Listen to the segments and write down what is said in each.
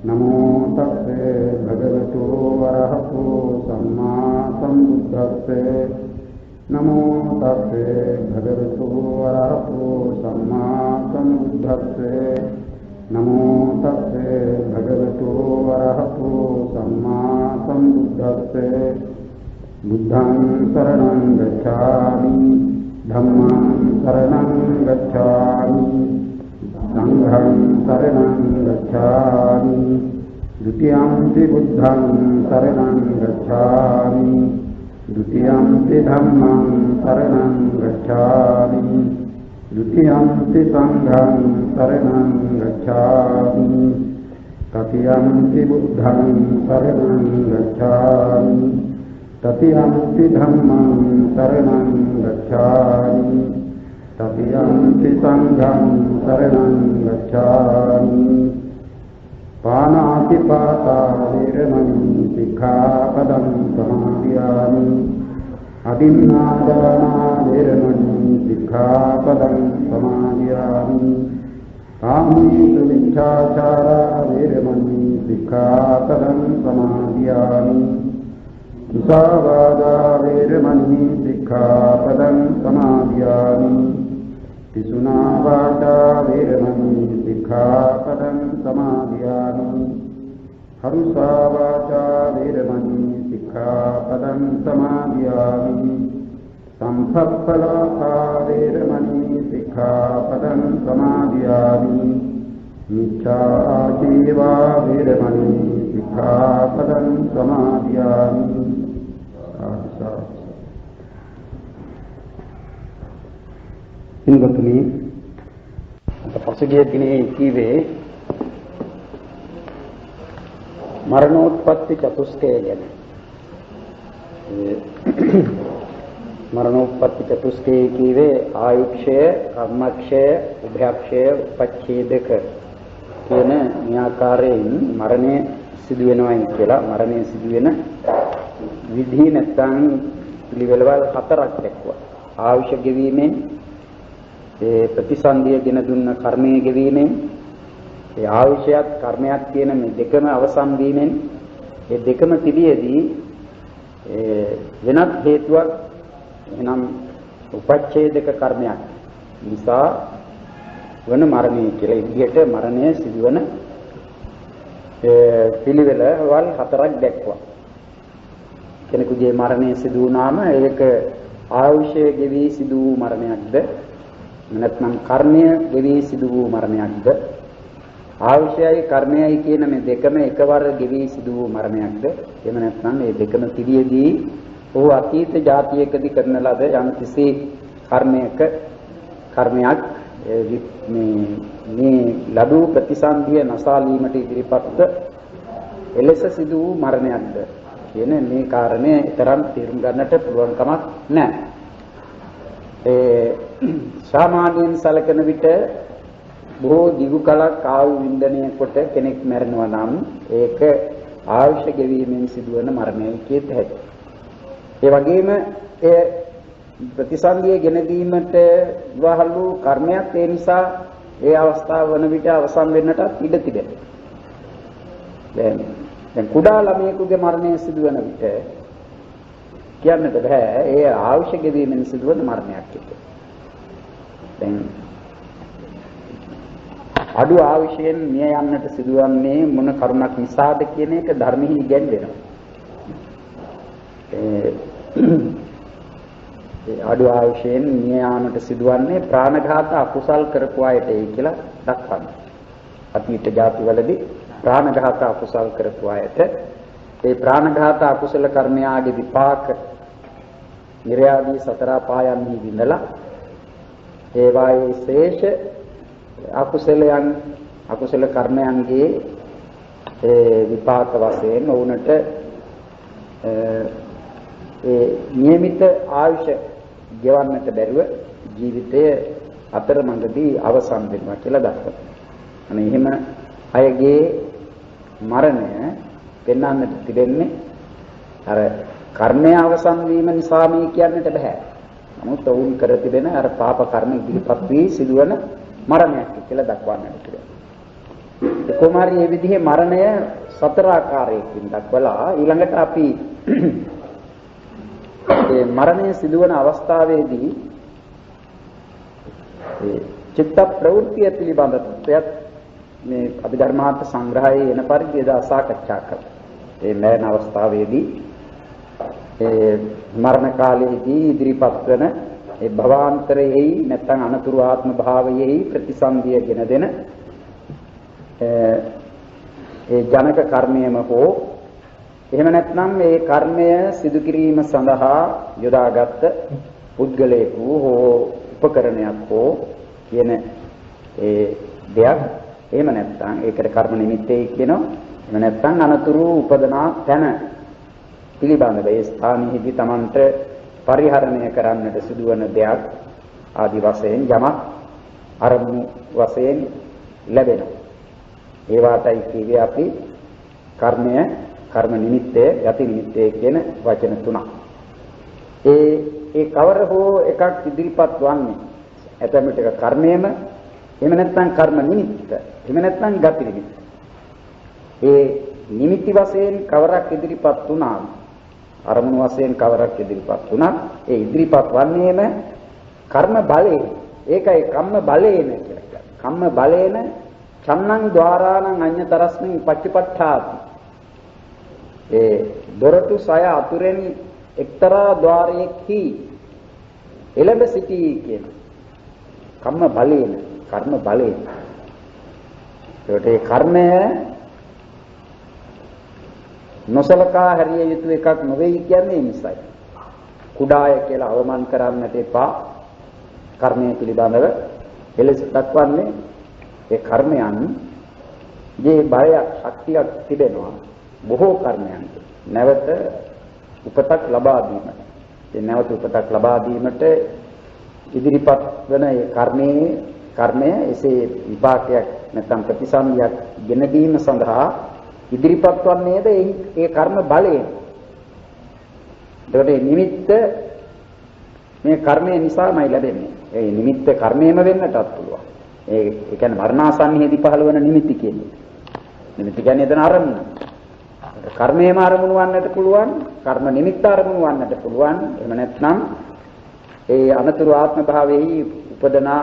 नमो तस्से भगवतो अरहतो सम्मा सम्बुद्धस्से नमो तस्से भगवतो अरहतो सम्मा सम्बुद्धस्से नमो तस्से भगवतो अरहतो सम्मा सम्बुद्धस्से बुद्धं शरणं गच्छामि धम्मं शरणं गच्छामि संघं शरणं गच्छामि द्वितीयंपि बुद्धं शरणं गच्छामि द्वितीयंपि धम्मं शरणं गच्छामि द्वितीयंपि संघं शरणं गच्छामि तृतीयंपि बुद्धं शरणं गच्छामि तृतीयंपि धम्मं शरणं गच्छामि तृतीयंपि संघं शरणं गच्छामि पानातिपाता वेरमणि सिक्खापदं समादयामि अतिन्नादाना वेरमणि सिक्खापदं समादयामि कामेषु मिथ्याचारा वेरमणि सिक्खापदं समादयामि मुसावादा वेरमणि सिक्खापदं समादयामि पिसुना वाचा वेरमणि सिक्खापदं समादयामि हरुषा वाचा वेरमणि सिक्खापदं समादयामि संसप्पलासा वेरमणि सिक्खापदं समादयामि मिथ्याजीवा वेरमणि सिक्खापदं समादयामि ඉන්ගතුනි පසුගිය දිනේ කීවේ මරණෝත්පත්ති චතුස්කය ගැන. මරණෝත්පත්ති චතුස්කය කීවේ ආයුක්ෂය, කම්මක්ෂය, උභයක්ෂය, උපච්ඡේදක කියන මේ ආකාරයෙන් මරණය සිදු වෙනවායි කියලා. මරණය සිදු වෙන විධි නැත්නම් පිළිවෙලවල් හතරක් දක්වනවා. ආයුෂ ගෙවීමෙන්, ඒ ප්‍රතිසන්දිය ගෙන දුන්න කර්මයේ ගෙවීමෙන්, ඒ ආයුෂයත් කර්මයක් කියන මේ දෙකම අවසන් වීමෙන්, ඒ දෙකම තිබියදී වෙනත් හේතුවක් එනම් උපච්ඡේදක කර්මයක් නිසා වන මරණය කියලා. ඉදිරියට මරණය සිදුවන පිළිවෙලවල් හතරක් දක්වනවා. කෙනෙකුගේ මරණය සිදු වුණාම ඒක ආයුෂය ගෙවි සිදු වූ මරණයක්ද, නැත්නම් කර්මය ගෙවි සිදු වූ මරණයක්ද, ආයුෂයයි කර්මයයි කියන මේ දෙකම එකවර ගෙවි සිදු වූ මරණයක්ද, එහෙම නැත්නම් මේ දෙකම පිළියේදී ඔහු අතීත જાතියකදී කරන ලද යම් කිසි කර්මයක් මේ ලැබූ ප්‍රතිසන්දිය නසාලීමට ඉදිරිපත්ව එලෙස සිදු වූ මරණයක්ද කියන මේ කාරණේ තරම් තේරුම් ගන්නට පුළුවන් කමක් නැහැ. සාමාන්‍යයෙන් සැලකෙන විට බොහෝ දිගු කලක් ආයු වින්දනය කොට කෙනෙක් මැරෙනවා නම් ඒක ආයුෂ ගෙවීමෙන් සිදුවන මරණයයි කියත හැකියි. ඒ වගේම ඒ ප්‍රතිසන්දිය ගෙන දීමට වහලු කර්මයක් ඒ නිසා ඒ අවස්ථාව වන විට අවසන් වෙන්නට ඉඩ තිබෙනවා. දැන් කුඩා ළමයෙකුගේ මරණය සිදුවන විට කියන්නට බෑ ඒ ආයුෂ ගෙවීමෙන් සිදුවන මරණයක් කියලා. දැන් අඩු ආයුෂයෙන් මිය යන්නට සිදුවන්නේ මොන කරුණක් නිසාද කියන එක ධර්මෙහි ඉගැන්වෙනවා. අඩු ආයුෂයෙන් මිය යාමට සිදුවන්නේ ප්‍රාණඝාත අකුසල් කරපු අයටයි කියලා දක්වනවා. අතීත ජාතිවලදී ප්‍රාණඝාත අකුසල් කරපු අයට ඒ ප්‍රාණඝාත අකුසල කර්මයාගේ විපාක නිර්යාදී සතර පායන්හි විඳලා ඒවායේ ශේෂ අකුසල කර්මයන්ගේ විපාක වශයෙන් වුණට නියමිත ආයුෂ ගෙවන්නට බැරුව ජීවිතය අතරමඟදී අවසන් වෙනවා කියලා දක්වනවා. අනේ එහෙම අයගේ මරණය පෙන්වන්නට තිබෙන්නේ අර කර්මය අවසන් වීම නිසා මේ කියන්නට බෑ. නමුත් ඔවුන් කර තිබෙන අර පාප කර්ම ඉදිරිපත් වී සිදුවන මරණයක් කියලා දක්වන්නට තිබෙනවා. කොමාරි මේ විදිහේ මරණය සතර ආකාරයකින් දක්වලා ඊළඟට අපි මේ මරණය සිදුවන අවස්ථාවේදී ඒ චිත්ත ප්‍රවෘත්තිය පිළිබඳව මේ අභිධර්මාර්ථ සංග්‍රහයේ එන පරිදි එදා සාකච්ඡා කළා. මේ මරණ අවස්ථාවේදී ඒ මරණ කාලයේදී ඉදිරිපත් වන ඒ භවාන්තරයෙහි නැත්නම් අනතුරු ආත්ම භාවයෙහි ප්‍රතිසන්දිය ගෙන දෙන ඒ ජනක කර්මයම හෝ එහෙම නැත්නම් මේ කර්මය සිදු කිරීම සඳහා යොදාගත් පුද්ගලයෙකු හෝ උපකරණයක් හෝ කියන ඒ දෙයක් එහෙම නැත්නම් ඒකට කර්ම නිමිත්තේ කියනවා. එහෙම නැත්නම් අනතුරු උපදනා තැන පිළිබඳව ඒ ස්ථානෙහිදී Tamanට පරිහරණය කරන්නට සිදුවන දෙයක් ආදි වශයෙන් යමක් අරමුණු වශයෙන් ලැබෙනවා. ඒ වාටයි කියවේ අපි කර්මය, කර්ම නිමිත්තේ, යති නිමිත්තේ කියන වචන තුනක්. ඒ කවර හෝ එකක් ඉදිරිපත් වන්නේ ඇතැම් විටක කර්මයේම, එහෙම නැත්නම් කර්ම නිමිත්ත, එහෙම නැත්නම් ගති නිමිත්ත. ඒ නිමිති වශයෙන් කවරක් ඉදිරිපත් වුණා, අරමුණු වශයෙන් කවරක් ඉදිරිපත් වුණා, ඒ ඉදිරිපත් වන්නේම කර්ම බලයෙන්. ඒකයි කම්ම බලයෙන් කියලා කියන්නේ. කම්ම බලයෙන් චන්නං ద్వාරාණං අඤ්ඤතරස්මින් පච්චපට්ඨාති. ඒ දොරටු සය අතුරෙන් එක්තරා ద్వාරයේහි එළඹ සිටී කියන කම්ම බලයෙන්, කර්ම බලයෙන්. ඒකට ඒ කර්මය නොසලකා හැරිය යුතු එකක් නොවේයි කියන්නේ නිසයි. කුඩාය කියලා අවමන් කරන්නට එපා. කර්මය පිළිබඳව එලෙස දක්වන්නේ ඒ කර්මයන් මේ බලයක්, ශක්තියක් තිබෙනවා බොහෝ කර්මයන්ට. නැවත උපතක් ලබා දීමට. ඒ නැවත උපතක් ලබා දීමට ඉදිරිපත් වන ඒ කර්මය එසේ විපාකයක් නැත්නම් ප්‍රතිසන්දියක් ගෙන දීම සඳහා ඉදිරිපත් වන්නේද ඒ කර්ම බලයෙන්. ඒකට නිමිත්ත මේ කර්මය නිසාමයි ලැබෙන්නේ. ඒ නිමිත්ත කර්මයේම වෙන්නටත් පුළුවන්. ඒ කියන්නේ මරණාසන්නයේදී පහළ වෙන නිමිති කියන්නේ. නිමිති කියන්නේ එතන අරමුණ. කර්මයේම අරමුණ වන්නට පුළුවන්, කර්ම නිමිත්ත අරමුණ වන්නට පුළුවන්. එහෙම නැත්නම් ඒ අනතුරු ආත්ම භාවයේ උපදනා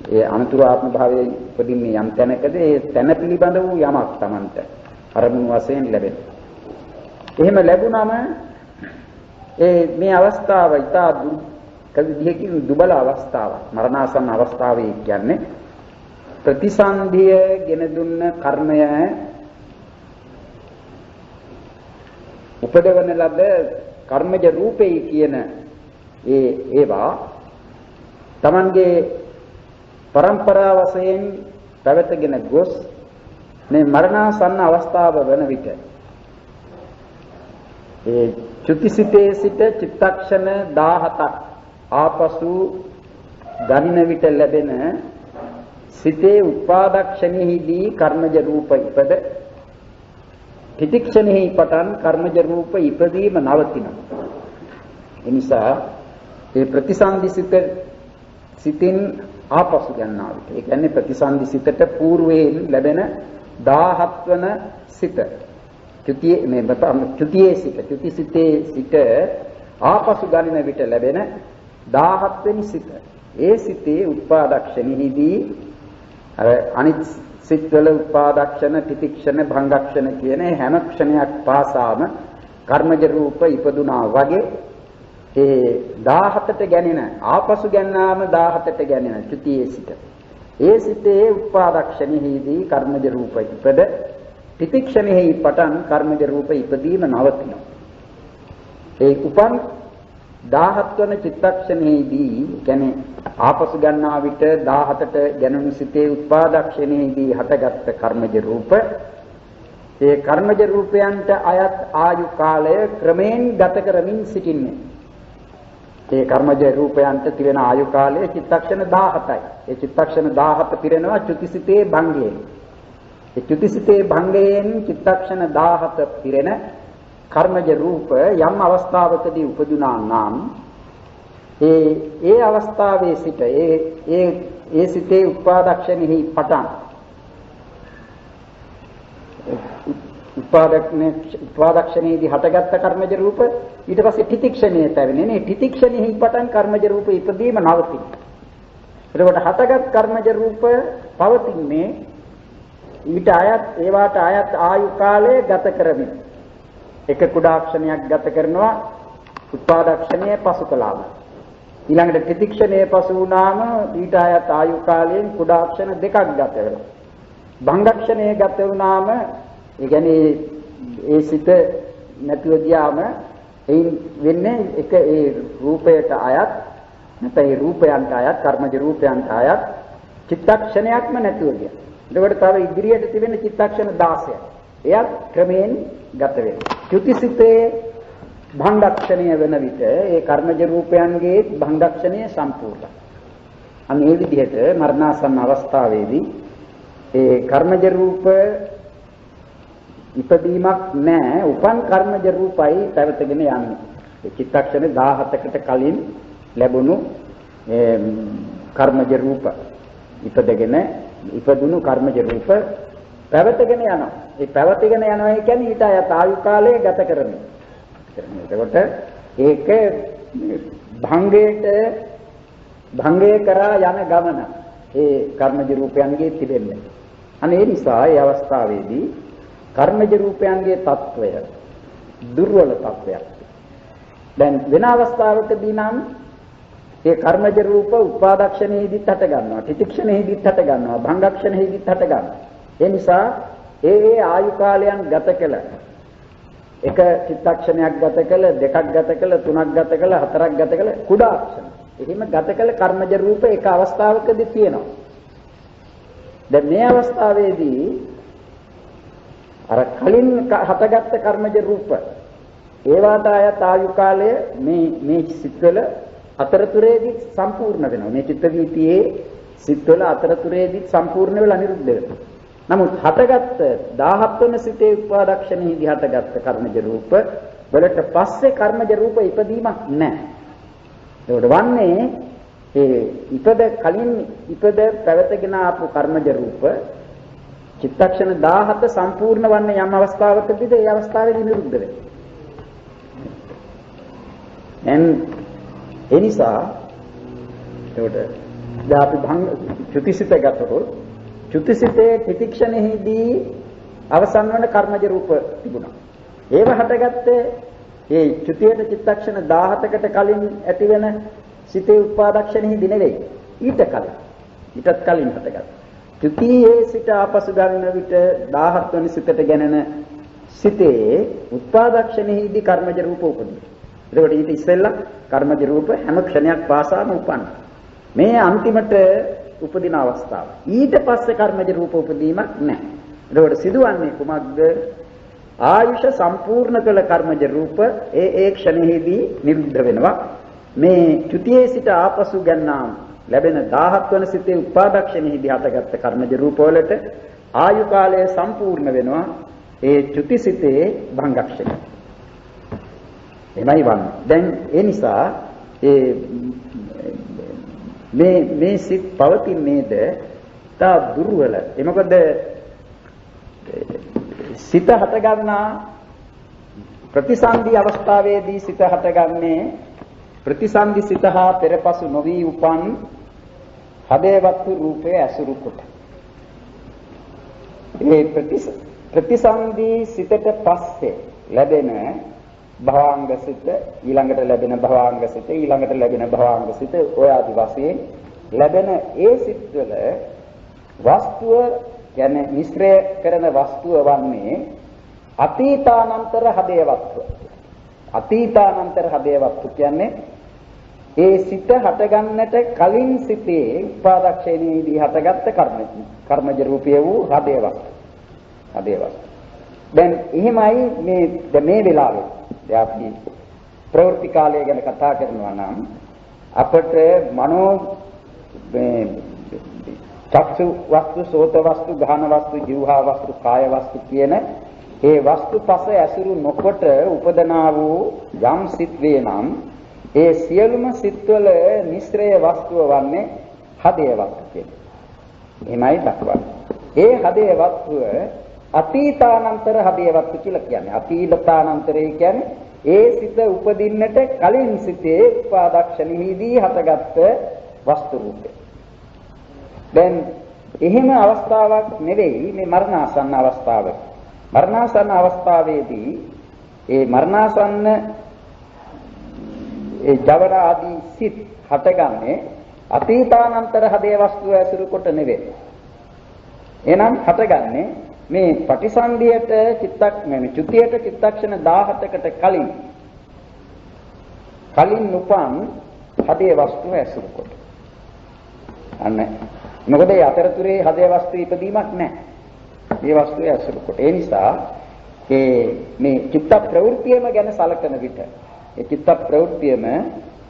ඒ අනතුරු ආත්ම භාවයේ උපදින්නේ යම් තැනකද ඒ තැන පිළිබඳ වූ යමක් Tamanට අරමුණු වශයෙන් ලැබෙනවා. එහෙම ලැබුණම මේ අවස්ථාව ඉතා කවිදියකින් දුබල අවස්ථාවක්. මරණාසන්න අවස්ථාවේ කියන්නේ ප්‍රතිසන්දිය ගෙන දුන්න කර්මය උපදවන ලද කර්මජ රූපේ කියන ඒවා Tamanගේ પરම්පරා වශයෙන් පැවතගෙන ගොස් මේ මරණාසන්න අවස්ථාව වන විට ඒ චුතිසිතේ සිට චිත්තක්ෂණ 17ක් ආපසු ගණන විට ලැබෙන සිතේ උපාදක්ෂණෙහිදී කර්මජ රූප ඉපද තිතික්ෂණෙහි පටන් කර්මජ රූප ඉපදීම නවතිනවා. ඒ නිසා ඒ ප්‍රතිසන්දි සිතින් ආපසු ගන්නවා. ඒ කියන්නේ ප්‍රතිසන්දි සිතට పూర్වයෙන් ලැබෙන 17 වන සිත. චුතියේ සිතේ සිට ආපසු ගණන විට ලැබෙන 17 වෙනි සිත. ඒ සිතේ උපාදක්ෂණෙහිදී අර අනිත් සිත්වල උපාදක්ෂණ, තිතික්ෂණ, භංගක්ෂණ කියන හැම ක්ෂණයක් පාසාම කර්මජ රූප ඉපදුනා වගේ ඒ 17ට ගැනෙන ආපසු ගන්නාම 17ට ගැනෙන චුතියේ සිට. ඒ සිතේ උපාදක්ෂණෙහිදී කර්මජ රූප ඉපද තිතික්ෂණෙහි පටන් කර්මජ රූප ඉපදීම නවතිනවා. ඒ උපන් 17 වන චිත්තක්ෂණෙහිදී කියන්නේ ආපසු ගන්නා විට 17ට ගැනුණු සිතේ උපාදක්ෂණෙහිදී හටගත් කර්මජ රූප ඒ කර්මජ රූපයන්ට අයත් ආයු කාලය ක්‍රමයෙන් ගත කරමින් සිටින්නේ. ඒ කර්මජ රූපයන්ට තිබෙන ආයු කාලය චිත්තක්ෂණ 17යි. ඒ චිත්තක්ෂණ 17 පිරෙනවා චුතිසිතේ භංගයෙන්. ඒ චුතිසිතේ භංගයෙන් චිත්තක්ෂණ 17 පිරෙන කර්මජ රූප යම් අවස්ථාවකදී උපදුනා නම් ඒ අවස්ථාවේ සිට ඒ සිතේ උපාදක්ෂණෙහි පටන් උපාදක්ෂණයේදී හටගත්ත කර්මජ රූප ඊට පස්සේ තිතික්ෂණයට ඇවෙන්නේ නේ. තිතික්ෂණෙහි පටන් කර්මජ රූප ඉදීම නවතින. එතකොට හටගත් කර්මජ රූප පවතින්නේ ඊට අයත් ඒවාට අයත් ආයු කාලය ගත කරමින්. එක කුඩාක්ෂණයක් ගත කරනවා උපාදක්ෂණය පසු කළාම. ඊළඟට තිතික්ෂණයේ පසු වුණාම ඊට අයත් ආයු කාලයෙන් කුඩාක්ෂණ දෙකක් ගත වෙනවා. භංගක්ෂණයේ ගත වුණාම ඒ කියන්නේ ඒ සිත නැතුව ගියාම එයින් වෙන්නේ එක ඒ රූපයට අයත් නැත්නම් ඒ රූපයන්ට අයත් කර්මජ රූපයන්ට අයත් චිත්තක්ෂණයක්ම නැතුව ගියා. එතකොට තව ඉදිරියට තිබෙන චිත්තක්ෂණ 16ක්. එයත් ක්‍රමයෙන් ගත වෙනවා. චුතිසිතේ භංගක්ෂණය වෙන විට ඒ කර්මජ රූපයන්ගේ භංගක්ෂණය සම්පූර්ණයි. අන්න ඒ විදිහට මරණාසන්න අවස්ථාවේදී ඒ කර්මජ රූප ඉපදීමක් නැහැ. උපන් කර්මජ රූපයි පැවතගෙන යන්නේ. ඒ චිත්තක්ෂණ 17කට කලින් ලැබුණු කර්මජ රූප ඉපදුණු කර්මජ රූප පැවතගෙන යනවා. ඒ පැවතගෙන යනවා කියන්නේ ඊට අයත් ආයු කාලය ගත කරන්නේ. එතකොට ඒක භංගය කරා යන ගමන ඒ කර්මජ රූපයන්ගේ තිබෙන්නේ. අනේ ඒ නිසා ඒ අවස්ථාවේදී කර්මජ රූපයන්ගේ తত্ত্বය දුර්වල තත්වයක්. දැන් වෙන අවස්ථාවකදී නම් ඒ කර්මජ රූප උපාදක්ෂණයේදීත් හට ගන්නවා, තිතික්ෂණයේදීත් හට ගන්නවා, භංගක්ෂණයේදීත් හට ගන්නවා. ඒ නිසා ඒ ආයු කාලයන් ගත කළ එක චිත්තක්ෂණයක් ගත කළ, දෙකක් ගත කළ, තුනක් ගත කළ, හතරක් ගත කළ කුඩාක්ෂණ. එහෙම ගත කළ කර්මජ රූප එක අවස්ථාවකදී තියෙනවා. දැන් මේ අවස්ථාවේදී අර කලින් හටගත්ත කර්මජ රූප ඒවාට අයත් ආයු කාලය මේ සිත්වල අතරතුරේදී සම්පූර්ණ වෙනවා. මේ චිත්ත වීතියේ සිත්වල අතරතුරේදී සම්පූර්ණ වෙලා නිරුද්ධ වෙනවා. නමුත් හටගත්ත 17 වෙනි සිතේ උපාදක්ෂණයේදී හටගත්ත කර්මජ රූප වලට පස්සේ කර්මජ රූප ඉපදීමක් නැහැ. ඒකට වන්නේ කලින් පැවතගෙන ආපු කර්මජ රූප චිත්තක්ෂණ 17 සම්පූර්ණ වන්නේ යම් අවස්ථාවකදීද ඒ අවස්ථාවේදී නිරුද්ධ වෙනවා. ඒ නිසා ඒකට අපි චුතිසිත ගතොත් චුතිසිතේ තිතික්ෂණෙහිදී අවසන් වන කර්මජ රූප තිබුණා. ඒව හටගත්තේ ඒ චුතියට චිත්තක්ෂණ 17කට කලින් ඇතිවෙන සිතේ උපාදක්ෂණෙහිදී නෙවෙයි. ඊටත් කලින් හටගත්තා. චුතියේ සිට ආපසු ගන්න විට 17 වෙනි සිතට ගැනෙන සිතේ උපාදක්ෂණෙහිදී කර්මජ රූප උපදිනවා. එතකොට ඊට ඉස්සෙල්ලා කර්මජ රූප හැම ක්ෂණයක් පාසාම උපන්න. මේ අන්තිමට උපදින අවස්ථාව. ඊට පස්සේ කර්මජ රූප උපදීමක් නැහැ. එතකොට සිදුවන්නේ කුමක්ද? ආයුෂ සම්පූර්ණ කළ කර්මජ රූප ඒ ක්ෂණෙහිදී නිරුද්ධ වෙනවා. මේ චුතියේ සිට ආපසු ගන්නාම ලැබෙන 17 වන සිතේ උපාදක්ෂණෙහිදී හටගත්ත කර්මජ රූප වලට ආයු කාලය සම්පූර්ණ වෙනවා. ඒ චුතිසිතේ භංගක්ෂණය. එමයි වන්නේ. දැන් ඒ නිසා මේ සිත් පවතින්නේද තා දුර්වල. ඒ මොකද සිත හටගන්නා ප්‍රතිසන්දි අවස්ථාවේදී සිත හටගන්නේ ප්‍රතිසන්දි සිත හා පෙරපසු නොවි උපන් හදේවත්තු රූපයේ ඇසුරු කොට. මේ ප්‍රතිසන්දි සිතට පස්සේ ලැබෙන භවාංග සිත ඊළඟට ලැබෙන භවාංග සිත ඊළඟට ලැබෙන භවාංග සිත ඔය ආදි වශයෙන් ලැබෙන ඒ සිත්වල වස්තුව කියන්නේ මිශ්‍රය කරන වස්තුව වන්නේ අතීතානන්තර හදේවත්ව. අතීතානන්තර හදේවත්ව කියන්නේ ඒ සිත හටගන්නට කලින් සිතේ උපාදක්ෂණයේදී හටගත්ත කර්මජ රූපය වූ හදේවත්ව. දැන් එහෙමයි මේ වෙලාවේ අපි ප්‍රවෘත්ති කාලය ගැන කතා කරනවා නම් අපට මනෝ චක්ෂු වස්තු, සෝත වස්තු, ගාහන වස්තු, જીවහා වස්තු, කාය වස්තු කියන ඒ වස්තු පස ඇසුරු නොකොට උපදනා වූ යම් සිත් වේ නම් ඒ සියලුම සිත්වල නිස්සරය වස්තුව වන්නේ හදේ වස්තු කියන්නේ. එහෙමයි දක්වන්නේ. ඒ හදේ වස්තුව අතීතානන්තර හදේවත්තු කියලා කියන්නේ. අතීතානන්තරය කියන්නේ ඒ සිත උපදින්නට කලින් සිතේ උපාදක්ෂණෙහිදී හටගත්ත වස්තු රූපය. දැන් එහෙම අවස්ථාවක් නෙවෙයි මේ මරණාසන්න අවස්ථාව. මරණාසන්න අවස්ථාවේදී ඒ මරණාසන්න ඒ ජවර ආදී සිත් හටගන්නේ අතීතානන්තර හදේ වස්තුව ඇසුරු කොට නෙවෙයි. එනම් හටගන්නේ මේ පටිසන්ධියට චුතියට චිත්තක්ෂණ 17කට කලින් උපන් හදේ වස්තුව ඇසුරු කොට. අන්න මොකද මේ අතරතුරේ හදේ වස්තු ඉදීමක් නැහැ. මේ වස්තුව ඇසුරු කොට. ඒ නිසා මේ චිත්ත ප්‍රවෘත්තියම ගැන සලකන විට ඒ චිත්ත ප්‍රවෘත්තියම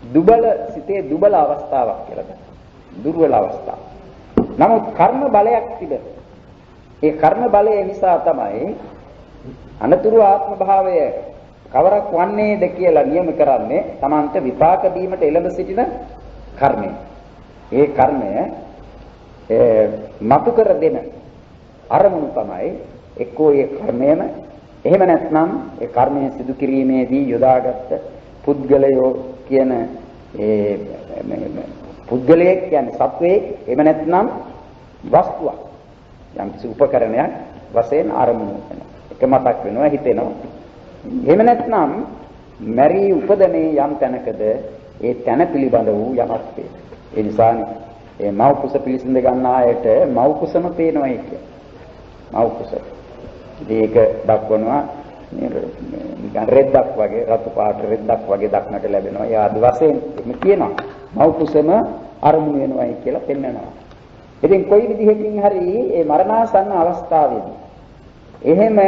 දුබල සිතේ දුබල අවස්ථාවක් කියලා ගන්න. දුර්වල අවස්ථාවක්. නමුත් කර්ම බලයක් තිබෙන. ඒ කර්ම බලය නිසා තමයි අනතුරු ආත්ම භාවය කවරක් වන්නේද කියලා නියම කරන්නේ Tamanta විපාක දීමට එළඹ සිටින කර්මය. ඒ කර්මය මතු කර දෙන අරමුණු තමයි එක්කෝ ඒ කර්මයම එහෙම නැත්නම් ඒ කර්මය සිදු කිරීමේදී යොදාගත්ත පුද්ගලයෝ කියන ඒ පුද්ගලයෙක් කියන්නේ සත්වයේ එහෙම නැත්නම් වස්තුවක් යම් කිසි උපකරණයක් වශයෙන් ආරම්භ වෙනවා. එක මතක් වෙනවා හිතෙනවා. එහෙම නැත්නම් මරි උපදනේ යම් තැනකද ඒ තැන පිළිබඳ වූ යමක් වේ. ඒ නිසානේ ඒ මව් කුස පිළිසිඳ ගන්න ආයත මව් කුසම පේනවා කියන්නේ. මව් කුස. මේක දක්වනවා නිකන් රෙද්දක් වගේ රතු පාට රෙද්දක් වගේ දක්නට ලැබෙනවා. ඒ ආදි වශයෙන් මේ කියනවා. මව් කුසම අරමුණු වෙනවායි කියලා පෙන්වනවා. ඉතින් කොයි විදිහකින් හරි මේ මරණාසන්න අවස්ථාවේදී එහෙම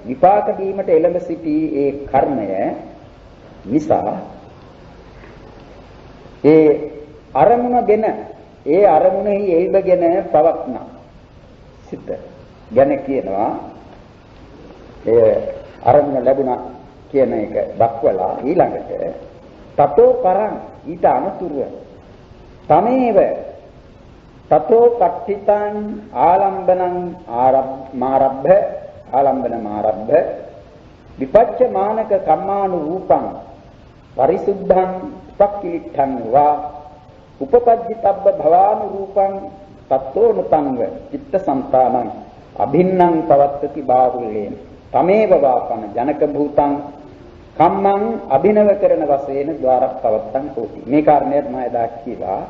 විපාක දීමට එළඹ සිටි ඒ කර්මය නිසා ඒ අරමුණගෙන ඒ අරමුණෙහි එල්බගෙන පවත්න සිත ගැන කියනවා ඒ අරමුණ ලැබුණා කියන එක දක්වලා ඊළඟට තතෝ පරං ඊට අනුතුරුව තමේව තතෝ පට්ඨිතං ආලම්බනං ආරම්භ විපච්ච මානක කම්මානු රූපං පරිසුද්ධං පක්ඛිලිට්ඨං වා උපපජ්ජිතබ්බ භවානු රූපං තත්තෝනුතංව චිත්තසංතානං අභින්නං පවත්තති බාහුල්‍යේන තමේව වාපන ජනක භූතං කම්මං අභිනව කරන වශයෙන් ద్వාරක් පවත්තං හෝති. මේ කාරණයට මම එදා කිව්වා.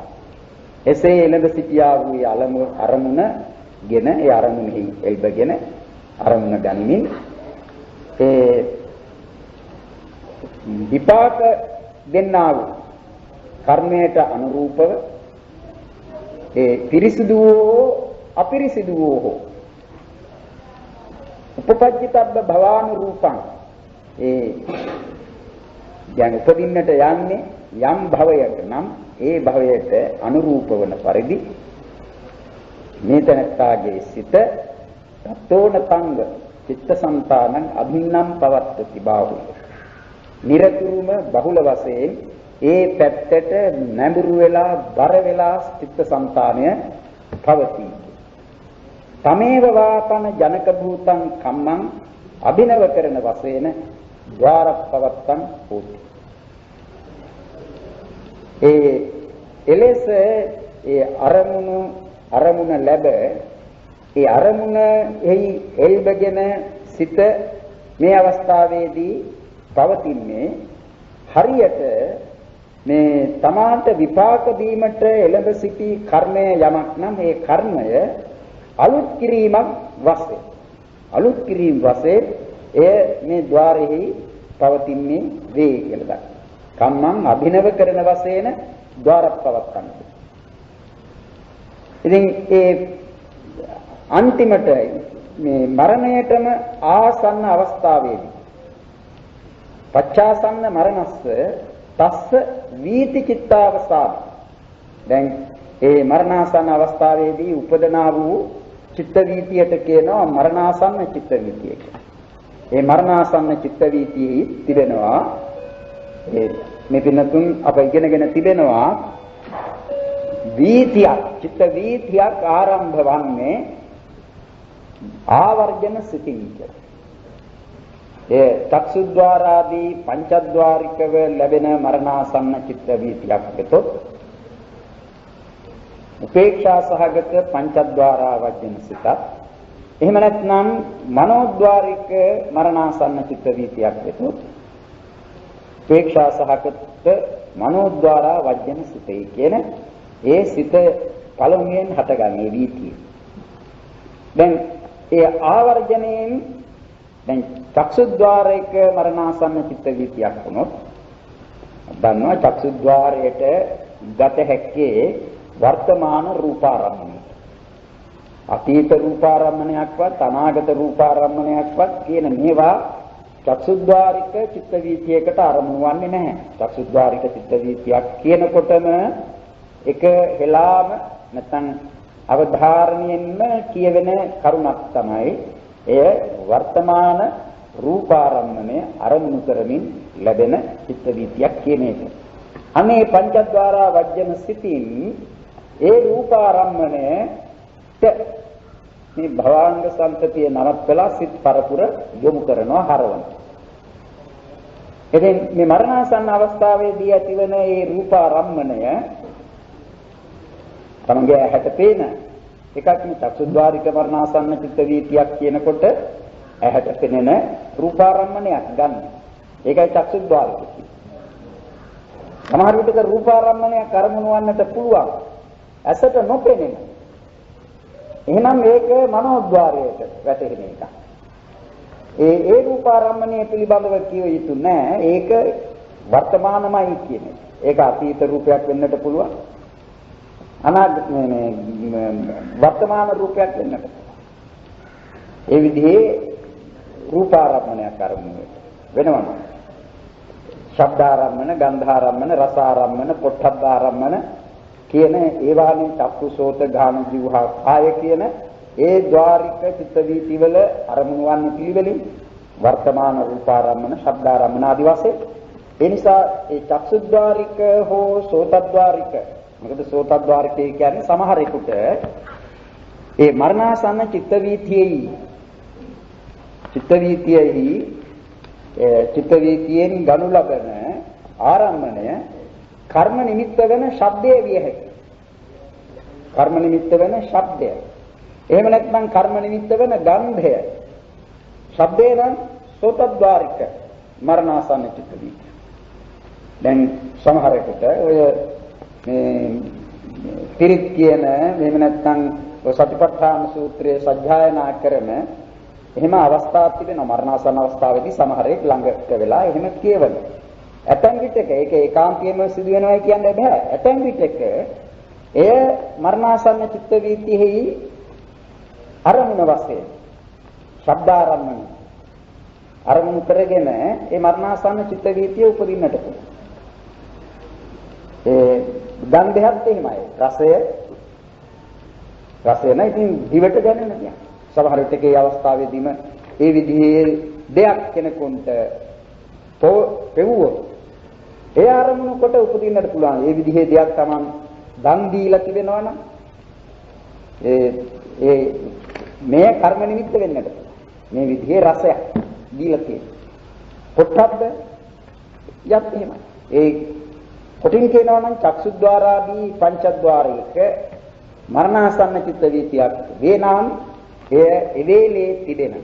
එසේ එළඹ සිටියා වූ අරමුණගෙන ඒ අරමුණෙහි එල්බගෙන අරමුණ ගනිමින් ඒ විපාක දෙන්නා වූ කර්මයට අනුරූපව ඒ පිරිසිදු වූ අපිරිසිදු වූ උපපජ්ජිතබ්බ භවානු රූපං ඒ යන උපදින්නට යන්නේ යම් භවයක නම් ඒ භවයට අනුරූප වන පරිදි මේ තනත්තාගේ සිත තත්තෝන තංග චිත්තසංතානං අභින්නම් පවත්තති බාහුල. නිරතුරුම බහුල වශයෙන් ඒ පැත්තට නැඹුරු වෙලා බර වෙලා චිත්තසංතානය පවතී. තමේව වාපන ජනක භූතං කම්මං අභිනව කරන වශයෙන් ద్వාරක් පවත්තං හෝති. ඒ එලෙස ඒ අරමුණ ලැබ ඒ අරමුණ එහි එල්බගෙන සිත මේ අවස්ථාවේදී පවතින්නේ හරියට මේ තමාට විපාක දීමට එළඹ සිටි කර්මය යමක් නම් ඒ කර්මය අලුත් කිරීමක් වශයෙන් අලුත් කිරීම වශයෙන් එය මේ ద్వාරෙහි පවතින්නේ වේ කියලා දක්වනවා. කම්මං අභිනව කරන වශයෙන් ద్వාරක් පවත්වන්න. ඉතින් ඒ අන්තිමට මේ මරණයටම ආසන්න අවස්ථාවේදී පච්චාසන්න මරණස්ස තස්ස වීති චිත්තාවසාද. දැන් ඒ මරණාසන්න අවස්ථාවේදී උපදනා වූ චිත්ත වීතියට කියනවා මරණාසන්න චිත්ත වීතිය කියලා. ඒ මරණාසන්න චිත්ත වීතියෙහි තිබෙනවා මේ පින්නතුන් අප ඉගෙනගෙන තිබෙනවා වීතියක් චිත්ත වීතියක් ආරම්භ වන්නේ ආවර්ජන සිතින් කියලා. ඒ චක්සුද්්වාරාදී පංචද්වාරිකව ලැබෙන මරණාසන්න චිත්ත වීතියක් වෙතොත් උපේක්ෂා සහගත පංචද්වාරා වජ්ජන සිතක්. එහෙම නැත්නම් මනෝද්වාරික මරණාසන්න චිත්ත වීතියක් වෙතොත් උපේක්ෂා සහගත මනෝද්වාරා වජ්ජන සිතේ කියන ඒ සිත පළමුවෙන් හටගන්නේ වීතිය. දැන් ඒ ආවර්ජණයෙන් දැන් චක්සුද්්වාරයක මරණාසන්න චිත්ත වීතියක් වුණොත් දන්නවා චක්සුද්්වාරයට ගත හැක්කේ වර්තමාන රූපාරම්මණය. අතීත රූපාරම්මණයක්වත් අනාගත රූපාරම්මණයක්වත් කියන මේවා චක්සුද්්වාරික චිත්ත වීතියකට අරමුණු වන්නේ නැහැ. චක්සුද්්වාරික චිත්ත වීතියක් කියනකොටම එක හෙලාම නැත්නම් අවධාරණයෙන්ම කියවෙන කරුණක් තමයි එය වර්තමාන රූපාරම්මණය අරමුණු කරමින් ලැබෙන චිත්ත වීතියක් කියන එක. අනේ පංචද්වාරා වජ්ජන සිතින් ඒ රූපාරම්මණයට මේ භවාංග සම්පතිය නවත්වලා සිත් පරපුර යොමු කරනවා හරවන. එතෙන් මේ මරණාසන්න අවස්ථාවේදී ඇතිවන ඒ රූපාරම්මණය තමගේ ඇහැට පේන එකක් නේ චක්සුද්්වාරික මරණාසන්න චිත්ත වීතියක් කියනකොට ඇහැට පෙනෙන රූපාරම්මණයක් ගන්න. ඒකයි චක්සුද්්වාරික. සමහර විටක රූපාරම්මණයක් අරමුණු වන්නට පුළුවන්. ඇසට නොපෙනෙන. එහෙනම් මේක මනෝද්වාරයට වැටෙන එක. ඒ රූපාරම්මණය පිළිබඳව කිය යුතු නෑ. ඒක වර්තමානමයි කියන්නේ. ඒක අතීත රූපයක් වෙන්නට පුළුවන්. අනාගත වර්තමාන රූපයක් වෙන්නට පුළුවන්. ඒ විදිහේ රූපාරම්මණයක් අරමුණු වෙනවා. ශබ්දාරම්මන, ගන්ධාරම්මන, රසාරම්මන, පොට්ටබ්බාරම්මන කියන ඒවානේ චක්කුසෝත ගාන ජීවහා කාය කියන ඒ ద్వාරික චිත්ත වීති වල අරමුණු වන්නේ පිළිවෙලින් වර්තමාන රූපාරම්මන, ශබ්දාරම්මන ආදී වශයෙන්. ඒ නිසා ඒ චක්සුද්්වාරික හෝ සෝතද්්වාරික, මොකද සෝතද්්වාරිකේ කියන්නේ සමහරෙකුට ඒ මරණාසන්න චිත්ත වීතියෙන් ගනු ලබන ආරම්මණය කර්ම නිමිත්ත වෙන ශබ්දයේ විය හැකියි. කර්ම නිමිත්ත වෙන ශබ්දය. එහෙම නැත්නම් කර්ම නිමිත්ත වෙන ගන්ධය. ශබ්දේ නම් සෝතද්්වාරික මරණාසන්න චිත්ත වීතිය. දැන් සමහරෙකුට ඔය මේ පිරිත් කියන එහෙම නැත්නම් සතිපට්ඨාන සූත්‍රයේ සජ්ජායනා කරන එහෙම අවස්ථාවක් තිබෙනවා. මරණාසන්න අවස්ථාවේදී සමහරෙක් ළඟට වෙලා එහෙම කියවන. ඇතැම් විටක ඒක ඒකාන්තයෙන්ම සිදු වෙනවා කියන්නේ බෑ. ඇතැම් විටක එය මරණාසන්න චිත්ත වීතිෙහි අරමුණ වශයෙන් ශබ්දාරම්මන අරමුණු කරගෙන ඒ මරණාසන්න චිත්ත වීතිය උපදින්නට පුළුවන්. ඒ ගන්ධයත් එහෙමයි. රසය නම් ඉතින් දිවට දැනෙන දෙයක්. සමහර විටක ඒ අවස්ථාවේදීම ඒ විදිහේ දෙයක් කෙනෙකුට පෙවුවොත් ඒ ආරමුණු කොට උපදින්නට පුළුවන්. ඒ විදිහේ දෙයක් Taman දන් දීලා තිබෙනවා නම් ඒ මේ කර්ම නිමිත්ත වෙන්නට මේ විදිහේ රසයක් දීලා තියෙනවා. පොට්ටබ්බ යත් එහෙමයි. ඒ කොටින් කියනවා නම් චක්සුද්්වාරාදී පංචද්වාරයක මරණාසන්න චිත්ත වීතියක් වේනම් එය එවේලේ තිබෙන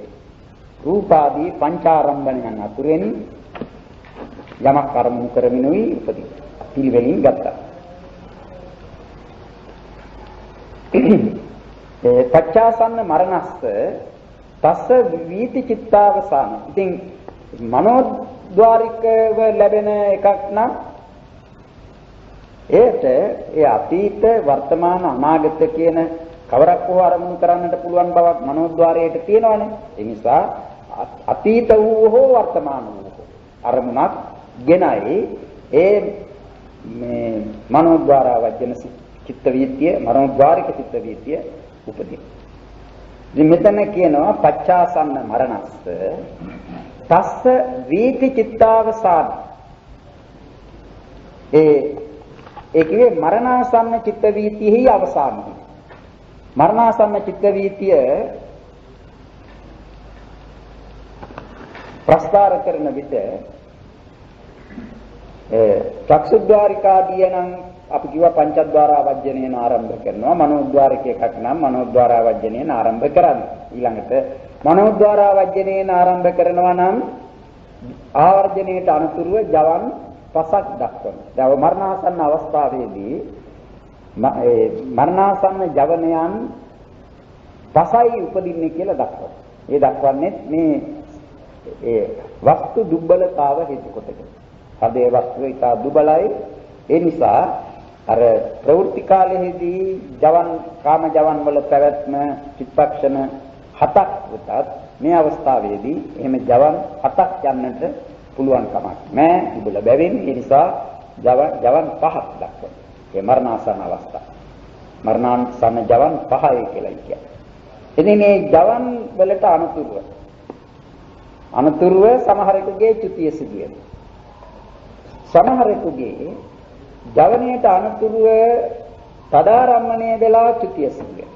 රූපාදී පංචාරම්භණයන් අතුරෙන් යමක් අරමුණු කරමිනුයි උපදී. පිළිවෙලින් ගත්තා. පච්චාසන්න මරණස්ස තස්ස වීති චිත්තාවසාන. ඉතින් මනෝද්වාරිකව ලැබෙන එකක් නම් ඒට ඒ අතීත වර්තමාන අනාගත කියන කවරක් හෝ අරමුණු කරන්නට පුළුවන් බවක් මනෝද්වාරයට තියෙනවානේ. ඒ නිසා අතීත වූ හෝ වර්තමාන වූ අරමුණක් ගෙනයි ඒ මේ මනෝද්වාරා වජ්ජන චිත්ත වීතිය, මනෝද්වාරික චිත්ත වීතිය උපදී. ඉතින් මෙතන කියනවා පච්චාසන්න මරණස්ස තස්ස වීති චිත්තාවසාන. ඒ කියේ මරණාසන්න චිත්ත වීතියෙහි අවසානයි. මරණාසන්න චිත්ත වීතිය ප්‍රස්තාර කරන විට චක්සුද්්වාරිකාදී නම් අපි කිව්වා පංචද්වාරා වජ්ජනේන ආරම්භ කරනවා. මනෝද්වාරික එකක් නම් මනෝද්වාරා වජ්ජනේන ආරම්භ කරන්නේ. ඊළඟට මනෝද්වාරා වජ්ජනේන ආරම්භ කරනවා නම් ආවර්ජනයේට අනුතුරුව ජවන් 5ක් දක්වනවා. දැන් මරණාසන්න අවස්ථාවේදී මරණාසන්න ජවනයන් 5යි උපදින්නේ කියලා දක්වනවා. ඒ දක්වන්නේ මේ වස්තු දුබ්බලතාව හේතු කොටගෙන. හදේ වස්තුව ඉතා දුබලයි. ඒ නිසා අර ප්‍රවෘත්ති කාලයේදී ජවන් කාම ජවන් වල පැවැත්ම චිත්තක්ෂණ 7ක් වුණත් මේ අවස්ථාවේදී එහෙම ජවන් 7ක් යන්නට පුළුවන් කමක් නැහැ. දුබල බැවින් ඒ නිසා ජවන් 5ක් දක්වනවා. ඒ මරණාසන්න අවස්ථාව. මරණාසන්න ජවන් 5යි කියලා කියන්නේ. ඉතින් මේ ජවන් වලට අනුතුරුව සමහරෙකුගේ චුතිය සිදු වෙනවා. සමහරෙකුගේ ජවනයට අනුතුරුව තදාරම්මණය වෙලා චුතිය සිදු වෙනවා.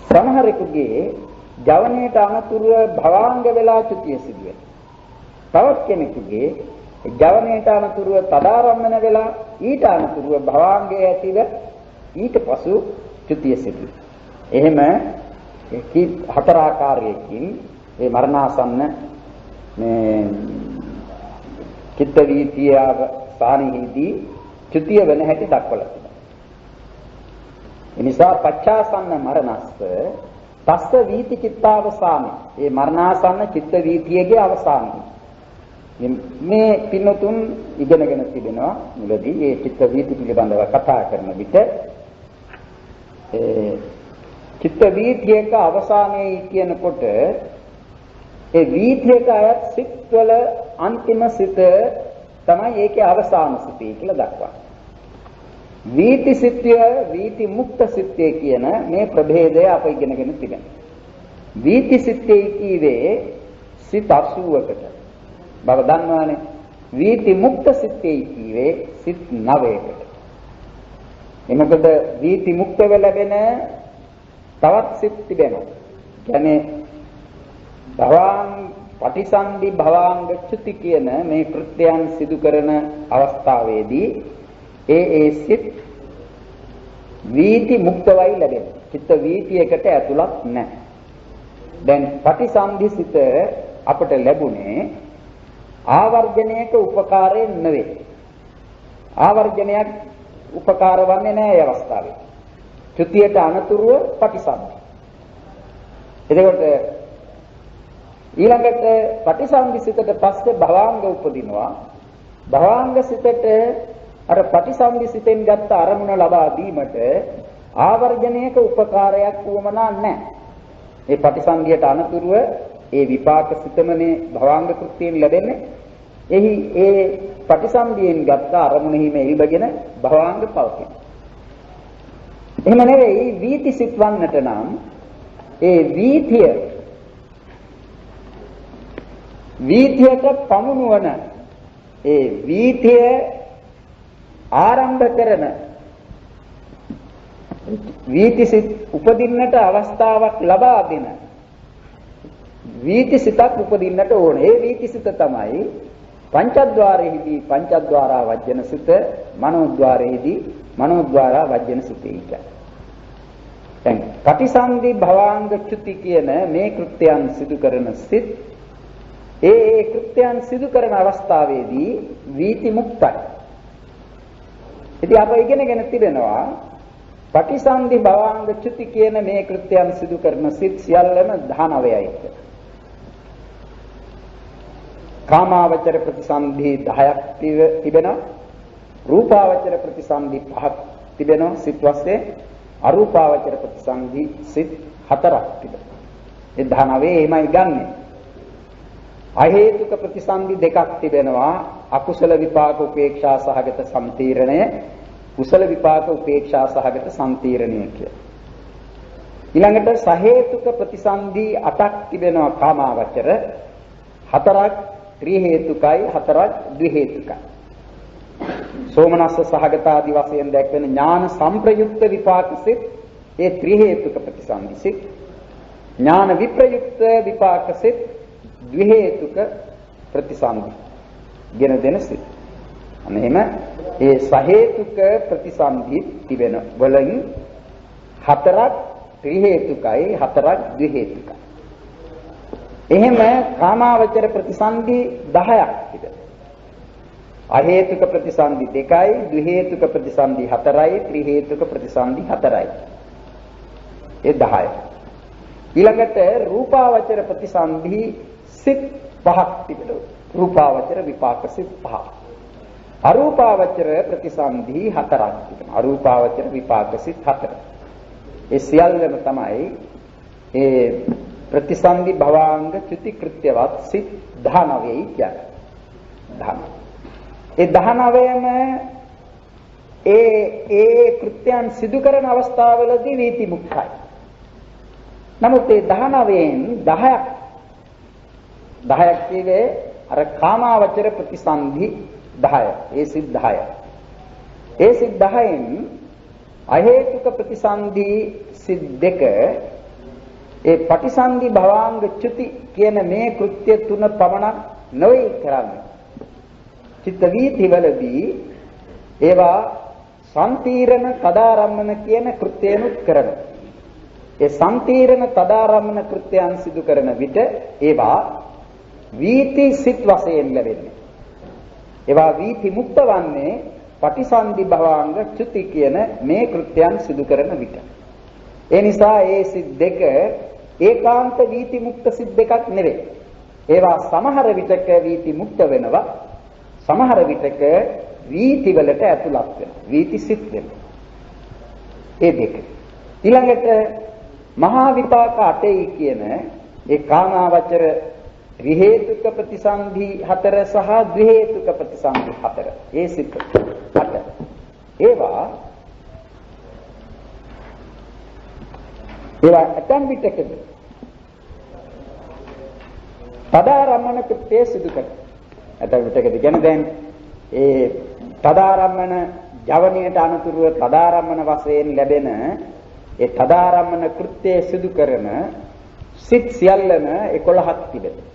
සමහරෙකුගේ ජවනයට අනුතුරුව භවාංග වෙලා චුතිය සිදු වෙනවා. තවත් කෙනෙකුගේ ජවනයට අනුතුරුව තදාරම්මන වෙලා ඊට අනුතුරුව භවාංගයේ ඇතිව ඊට පසු චුතිය සිදු වෙනවා. එහෙම හතර ආකාරයකින් මේ මරණාසන්න මේ චිත්ත වීතිය සානිහිදී චුතිය වෙන හැටි දක්වලා තිබෙනවා. ඒ නිසා පච්චාසන්න මරණස්ස තස්ස වීති චිත්තාවසානයි. මේ මරණාසන්න චිත්ත වීතියගේ අවසානයි. මේ පින්නතුන් ඉගෙනගෙන තිබෙනවා මුලදී මේ චිත්ත වීති පිළිබඳව කතා කරන විට චිත්ත වීතියක අවසානයේ කියනකොට ඒ වීතියක අයත් සිත්වල අන්තිම සිත තමයි ඒකේ අවසාන සිතේ කියලා දක්වන්නේ. වීති සිත්ය වීති මුක්ත සිත්ය කියන මේ ප්‍රභේදය අප ඉගෙනගෙන තිබෙනවා. වීති සිත්යේ කීවේ සිත 80කට බව දන්නවනේ. වීති මුක්ත සිත්යේ කීවේ සිත් 9කට. එනකොට වීති මුක්තව ලැබෙන තවත් සිත් තිබෙනවා. කියන්නේ භවාංග පටිසන්ධි භවාංග චුති කියන මේ කෘත්‍යයන් සිදු කරන අවස්ථාවේදී ඒ සිත් වීති මුක්තවයි ලැබෙන්නේ. චිත්ත වීතියකට ඇතුළත් නැහැ. දැන් පටිසන්ධි සිත අපට ලැබුණේ ආවර්ජනයක උපකාරයෙන් නෙවෙයි. ආවර්ජනයක් උපකාර වන්නේ නැහැ ඒ අවස්ථාවේ. චුතියට අනතුරුව පටිසන්ධි. එතකොට ඊළඟට පටිසන්ධි සිතට පස්සේ භවාංග උපදිනවා. භවාංග සිතට අර පටිසන්ධි සිතෙන් ගත්ත අරමුණ ලබා දීමට ආවර්ජනයක උපකාරයක් වුවමනා නැහැ. මේ පටිසන්ධියට අනතුරුව ඒ විපාක සිතමනේ භවාංග කෘත්‍යයෙන් ලැබෙන්නේ. එහි ඒ පටිසන්ධියෙන් ගත්ත අරමුණෙහිම එල්බගෙන භවාංග පවතින. එහෙම නෙවෙයි වීති සිත් වන්නට නම් ඒ වීතියට පමුණුවන ඒ වීතිය ආරම්භ කරන වීති සිත් උපදින්නට අවස්ථාවක් ලබා දෙන වීති සිතක් උපදින්නට ඕනේ. ඒ වීති සිත තමයි පංචද්වාරයේදී පංචද්වාරා වජ්ජන සිත, මනෝද්වාරයේදී මනෝද්වාරා වජ්ජන සිතයි. දැන් පටිසන්ධි භවාංග චුති කියන මේ කෘත්‍යයන් සිදු කරන සිත් ඒ කෘත්‍යයන් සිදු කරන අවස්ථාවේදී වීති මුක්තයි. ඉතින් අප ඉගෙනගෙන තිබෙනවා පටිසන්ධි භවාංග චුති කියන මේ කෘත්‍යයන් සිදු කරන සිත් සියල්ලම 19යි කියලා. කාමාවචර ප්‍රතිසන්ධි 10ක් තිබෙනවා. රූපාවචර ප්‍රතිසන්ධි 5ක් තිබෙනවා සිත් වශයෙන්. අරූපාවචර ප්‍රතිසන්ධි සිත් 4ක් තිබෙනවා. ඒ 19 එයිමයි ගන්නෙ. අහේතුක ප්‍රතිසන්ධි 2ක් තිබෙනවා. අකුසල විපාක උපේක්ෂා සහගත සම්තීරණය, කුසල විපාක උපේක්ෂා සහගත සම්තීරණය කියලා. ඊළඟට සහේතුක ප්‍රතිසන්ධි 8ක් තිබෙනවා කාමාවචර. 4ක් ත්‍රි හේතුකයි, 4ක් ද්වි හේතුකයි. සෝමනස්ස සහගත ආදි වශයෙන් දැක්වෙන ඥාන සම්ප්‍රයුක්ත විපාක සිත් ඒ ත්‍රි හේතුක ප්‍රතිසන්ධි සිත්. ඥාන විප්‍රයුක්ත විපාක සිත් ද්විහේතුක ප්‍රතිසන්දි ගෙන දෙන සිත්. අනේම ඒ සහේතුක ප්‍රතිසන්දි තිබෙන වලින් හතරක් ත්‍රි හේතුකයි හතරක් ද්වි හේතුකයි. එහෙම කාමාවචර ප්‍රතිසන්දි 10ක් තිබෙනවා. අහේතුක ප්‍රතිසන්දි 2යි, ද්වි හේතුක ප්‍රතිසන්දි 4යි, ත්‍රි හේතුක ප්‍රතිසන්දි 4යි. ඒ 10යි. ඊළඟට රූපාවචර ප්‍රතිසන්දි සිත් 5ක් තිබෙනවා. රූපාවචර විපාක සිත් 5ක්. අරූපාවචර ප්‍රතිසන්දි 4ක් තිබෙනවා. අරූපාවචර විපාක සිත් 4. ඒ සියල්ලම තමයි ඒ ප්‍රතිසන්දි භවාංග චුති කෘත්‍යවත් සිත් 19යි කියන්නේ. 19. ඒ 19ම ඒ කෘත්‍යයන් සිදු කරන අවස්ථාවවලදී වීති මුක්තයි. නමුත් ඒ 19න් 10ක් කියන්නේ අර කාමාවචර ප්‍රතිසන්දි 10. ඒ සිත් 10. ඒ සිත් 10න් අහේතුක ප්‍රතිසන්දි සිත් 2 ඒ පටිසන්ධි භවාංග චුති කියන මේ කෘත්‍ය තුන පමණක් නොවේ කරන්නේ. චිත්ත වීතිවලදී ඒවා සම්තීරණ තදාරම්මන කියන කෘත්‍යයනුත් කරනවා. ඒ සම්තීරණ තදාරම්මන කෘත්‍යයන් සිදු කරන විට ඒවා වීති සිත් වශයෙන් ලැබෙන්නේ. ඒවා වීති මුක්ත වන්නේ පටිසන්ධි භවාංග චුති කියන මේ කෘත්‍යයන් සිදු කරන විට. ඒ නිසා ඒ සිත් දෙක ඒකාන්ත වීති මුක්ත සිත් දෙකක් නෙවෙයි. ඒවා සමහර විටක වීති මුක්ත වෙනවා. සමහර විටක වීති වලට ඇතුළත් වෙනවා. වීති සිත් වෙනවා. ඒ දෙක. ඊළඟට මහා විපාක 8යි කියන ඒ කාමාවචර ත්‍රි හේතුක ප්‍රතිසන්ධි 4 සහ ද්වි හේතුක ප්‍රතිසන්ධි 4. ඒ සිත් 8. ඒවා ඇතම් විටකදී තදාරම්මන කෘත්‍ය සිදු කරනවා. ඇතම් විටකදී කියන්නේ දැන් ඒ තදාරම්මන ජවනියට අනුතුරුව තදාරම්මන වශයෙන් ලැබෙන ඒ තදාරම්මන කෘත්‍ය සිදු කරන සිත් සියල්ලම 11ක් තිබෙනවා.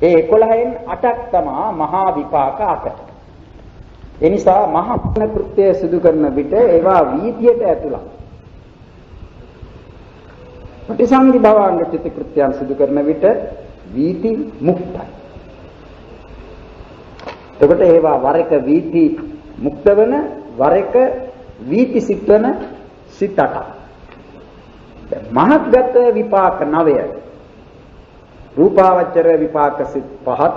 ඒ 11න් 8ක් තමයි මහා විපාක 8. ඒ නිසා මහා කෘත්‍ය සිදු කරන විට ඒවා වීතියට ඇතුළත්. පටිසන්ධි භවාංග චිත්ත කෘත්‍යයන් සිදු කරන විට වීති මුක්තයි. එතකොට ඒවා වර එක වීති මුක්ත වෙන වර එක වීති සිත් වෙන සිත් 8ක්. මහත්ගත විපාක 9යි. රූපාවචර විපාක සිත් 5ක්,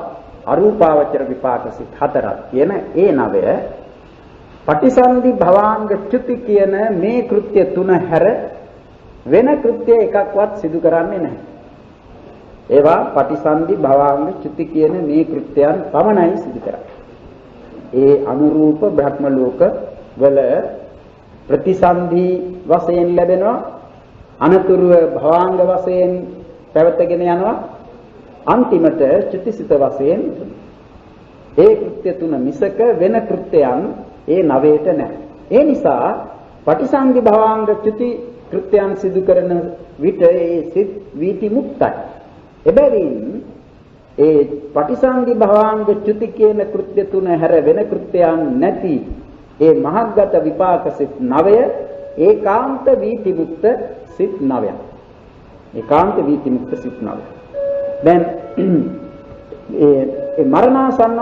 අරූපාවචර විපාක සිත් 4ක් කියන ඒ 9 පටිසන්ධි භවාංග චුති කියන මේ කෘත්‍ය තුන හැර වෙන කෘත්‍ය එකක්වත් සිදු කරන්නේ නැහැ. ඒවා පටිසන්ධි භවාංග චුති කියන මේ කෘත්‍යයන් පමණයි සිදු කරන්නේ. ඒ අනුරූප බ්‍රහ්ම ලෝක වල ප්‍රතිසන්ධි වශයෙන් ලැබෙනවා, අනතුරුව භවාංග වශයෙන් පැවතගෙන යනවා, අන්තිමට චුතිසිත වශයෙන් ඒ කෘත්‍ය තුන මිසක වෙන කෘත්‍යයන් ඒ 9ට නැහැ. ඒ නිසා පටිසන්ධි භවාංග චුති කෘත්‍යයන් සිදු කරන විට ඒ සිත් වීති මුක්තයි. එබැවින් ඒ පටිසන්ධි භවාංග චුති කියන කෘත්‍ය තුන හැර වෙන කෘත්‍යයන් නැති ඒ මහත්ගත විපාක සිත් 9 ඒකාන්ත වීති මුක්ත සිත් 9ක්. ඒකාන්ත වීති මුක්ත සිත් 9. දැන් ඒ මරණාසන්න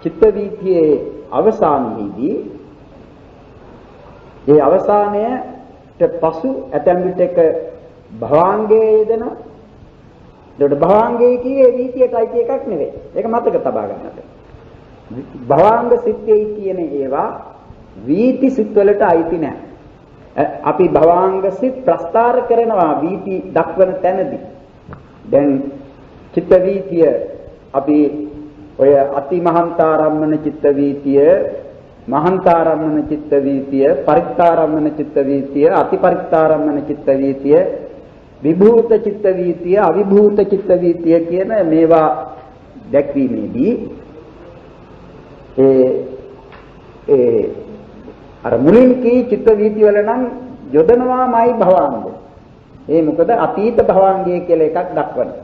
චිත්ත වීතියේ අවසානයේදී ඒ අවසානයේ පසු ඇතැම් විටක භවාංගයේ යෙදෙනවා. ඒකට භවාංගයේ කියේ වීතියට අයිති එකක් නෙවෙයි. ඒක මතක තබා ගන්නට. භවාංග සිත්යේ කියන ඒවා වීති සිත් වලට අයිති නැහැ. අපි භවාංග සිත් ප්‍රස්තාර කරනවා වීති දක්වන තැනදී. දැන් චිත්ත වීතිය අපි ඔය අතිමහන්තාරම්මන චිත්ත වීතිය, මහන්තාරම්මන චිත්ත වීතිය, පරිත්තාරම්මන චිත්ත වීතිය, අතිපරිත්තාරම්මන චිත්ත වීතිය, විභූත චිත්ත වීතිය, අවිභූත චිත්ත වීතිය කියන මේවා දැක්වීමේදී අර මුලින් කී චිත්ත වීති වල නම් යොදනවාමයි භවාංග. ඒ මොකද අතීත භවංගය කියලා එකක් දක්වනවා.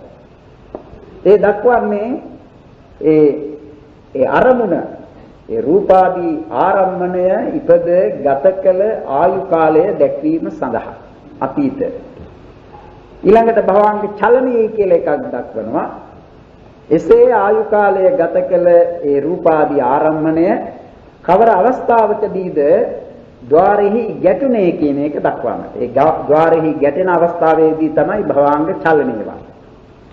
ඒ දක්වන්නේ ඒ අරමුණ ඒ රූපාදී ආරම්මණය ඉපද ගත කළ ආයු කාලය දැක්වීම සඳහා අතීත. ඊළඟට භවංග චලනීය කියලා එකක් දක්වනවා. එසේ ආයු කාලය ගත කළ ඒ රූපාදී ආරම්මණය කවර අවස්ථාවකදීද ద్వාරෙහි ගැටුනේ කියන එක දක්වනවා. ඒ ద్వාරෙහි ගැටෙන අවස්ථාවේදී තමයි භවංග චලනය වන්නේ.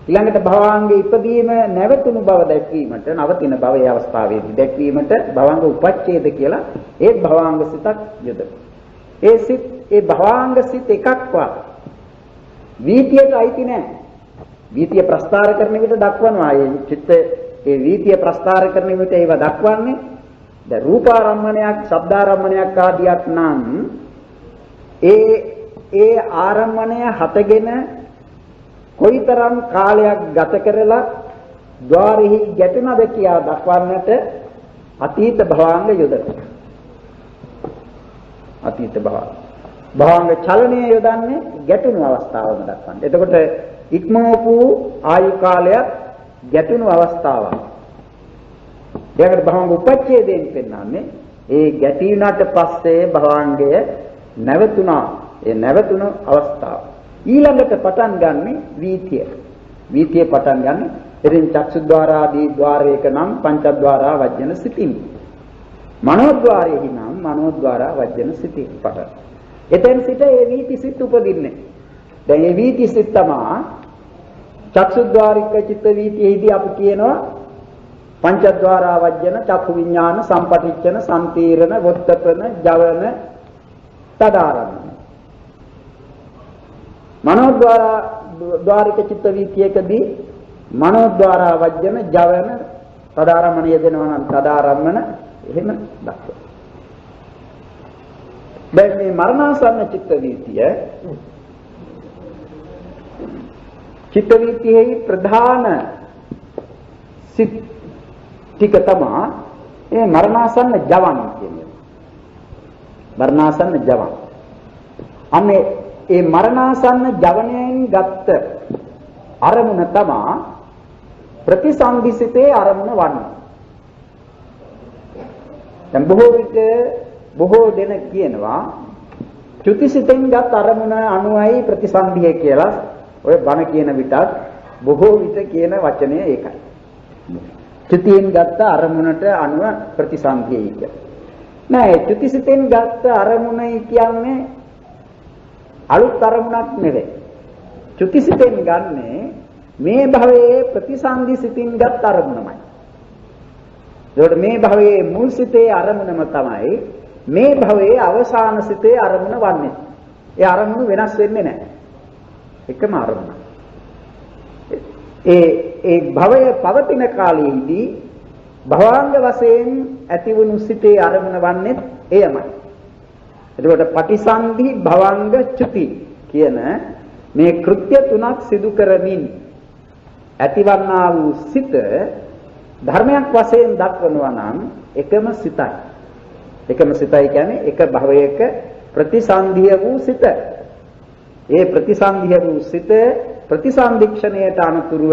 ඊළඟට භවංගේ ඉපදීම නැවතුණු බව දැක්වීමට නවතින භවයේ අවස්ථාවේදී දැක්වීමට භවංග උපච්ඡේද කියලා ඒ භවංග සිතක් යොදවනවා. ඒ භවංග සිත එකක්වත් වීතියට අයිති නැහැ. වීතිය ප්‍රස්ථාර කරන විට දක්වනවා. ඒ චිත්ත ඒ වීතිය ප්‍රස්ථාර කරන විට ඒවා දක්වන්නේ දැන් රූපාරම්මණයක්, ශබ්දාරම්මණයක් ආදියක් නම් ඒ ආරම්මණය හතගෙන කොයිතරම් කාලයක් ගත කරලා ద్వාරෙහි ගැටුණද කියා දක්වන්නට අතීත භවංග යොදනවා. අතීත භවංග චලනය යොදන්නේ ගැටුණු අවස්ථාවම දක්වන්න. එතකොට ඉක්මවපු ආයු කාලයක් ගැටුණු අවස්ථාවක්. ඊළඟට භවංග උපච්ඡේදයෙන් පෙන්වන්නේ ඒ ගැටීුණාට පස්සේ භවංගය නැවතුණා. ඒ නැවතුණු අවස්ථාව. ඊළඟට පටන් ගන්නෙ වීතිය. වීතිය පටන් ගන්නෙ එදින් චක්සුද්්වාරාදී ద్వාරයක නම් පංචද්වාරා වජ්ජන සිතින්. මනෝද්්වාරයෙහි නම් මනෝද්්වාරා වජ්ජන සිතින් පටන්. එතෙන් සිට ඒ වීති සිත් උපදින්නේ. දැන් මේ වීති සිත් තමයි චක්සුද්්වාරික චිත්ත වීතියෙහිදී අපි කියනවා පංචද්වාරා වජ්ජන චක්ඛු විඥාන සම්පටිච්ඡන සම්පීරණ වොත්තපන ජවන තදාරම්මන. මනෝද්වාරික චිත්ත වීතියකදී මනෝද්වාරා වජ්ජන ජවන තදාරම්මන යෙදෙනවා නම් තදාරම්මන එහෙම දක්වනවා. දැන් මේ මරණාසන්න චිත්ත වීතියෙහි ප්‍රධාන සිත් ටික තමයි ඒ මරණාසන්න ජවන් කියන්නේ. මරණාසන්න ජවන්. අනේ ඒ මරණාසන්න ජවණයෙන් ගත්ත අරමුණ තමයි ප්‍රතිසන්දිසිතේ අරමුණ වන්නේ. දැන් බොහෝ දෙනෙක් කියනවා චුතිසිතෙන් ගත් අරමුණ අනුයි ප්‍රතිසන්දිය කියලා. ඔය බණ කියන විටත් බොහෝ විට කියන වචනය ඒකයි. චුතියෙන් ගත්ත අරමුණට අනුව ප්‍රතිසන්දියයි කියන්නේ. නෑ චුතිසිතෙන් ගත්ත අරමුණයි කියන්නේ අලුත් අරමුණක් නෙවෙයි. චුතිසිතෙන් ගන්නේ මේ භවයේ ප්‍රතිසන්දි සිතින් ගත් අරමුණමයි. ඒකට මේ භවයේ මුල් සිතේ අරමුණම තමයි මේ භවයේ අවසාන සිතේ අරමුණ වන්නේ. ඒ අරමුණ වෙනස් වෙන්නේ නැහැ. එකම අරමුණ. ඒ භවය පවතින කාලයේදී භවංග වශයෙන් ඇතිවුණු සිතේ අරමුණ වන්නේ එයමයි. එතකොට පටිසන්ධි භවංග චුති කියන මේ කෘත්‍ය තුනක් සිදු කරමින් ඇතිවන්නා වූ සිත ධර්මයක් වශයෙන් දක්වනවා නම් එකම සිතයි. එකම සිතයි කියන්නේ එක භවයක ප්‍රතිසන්ධිය වූ සිත. ඒ ප්‍රතිසන්ධිය වූ සිත ප්‍රතිසන්දික්ෂණයට අනුතුරුව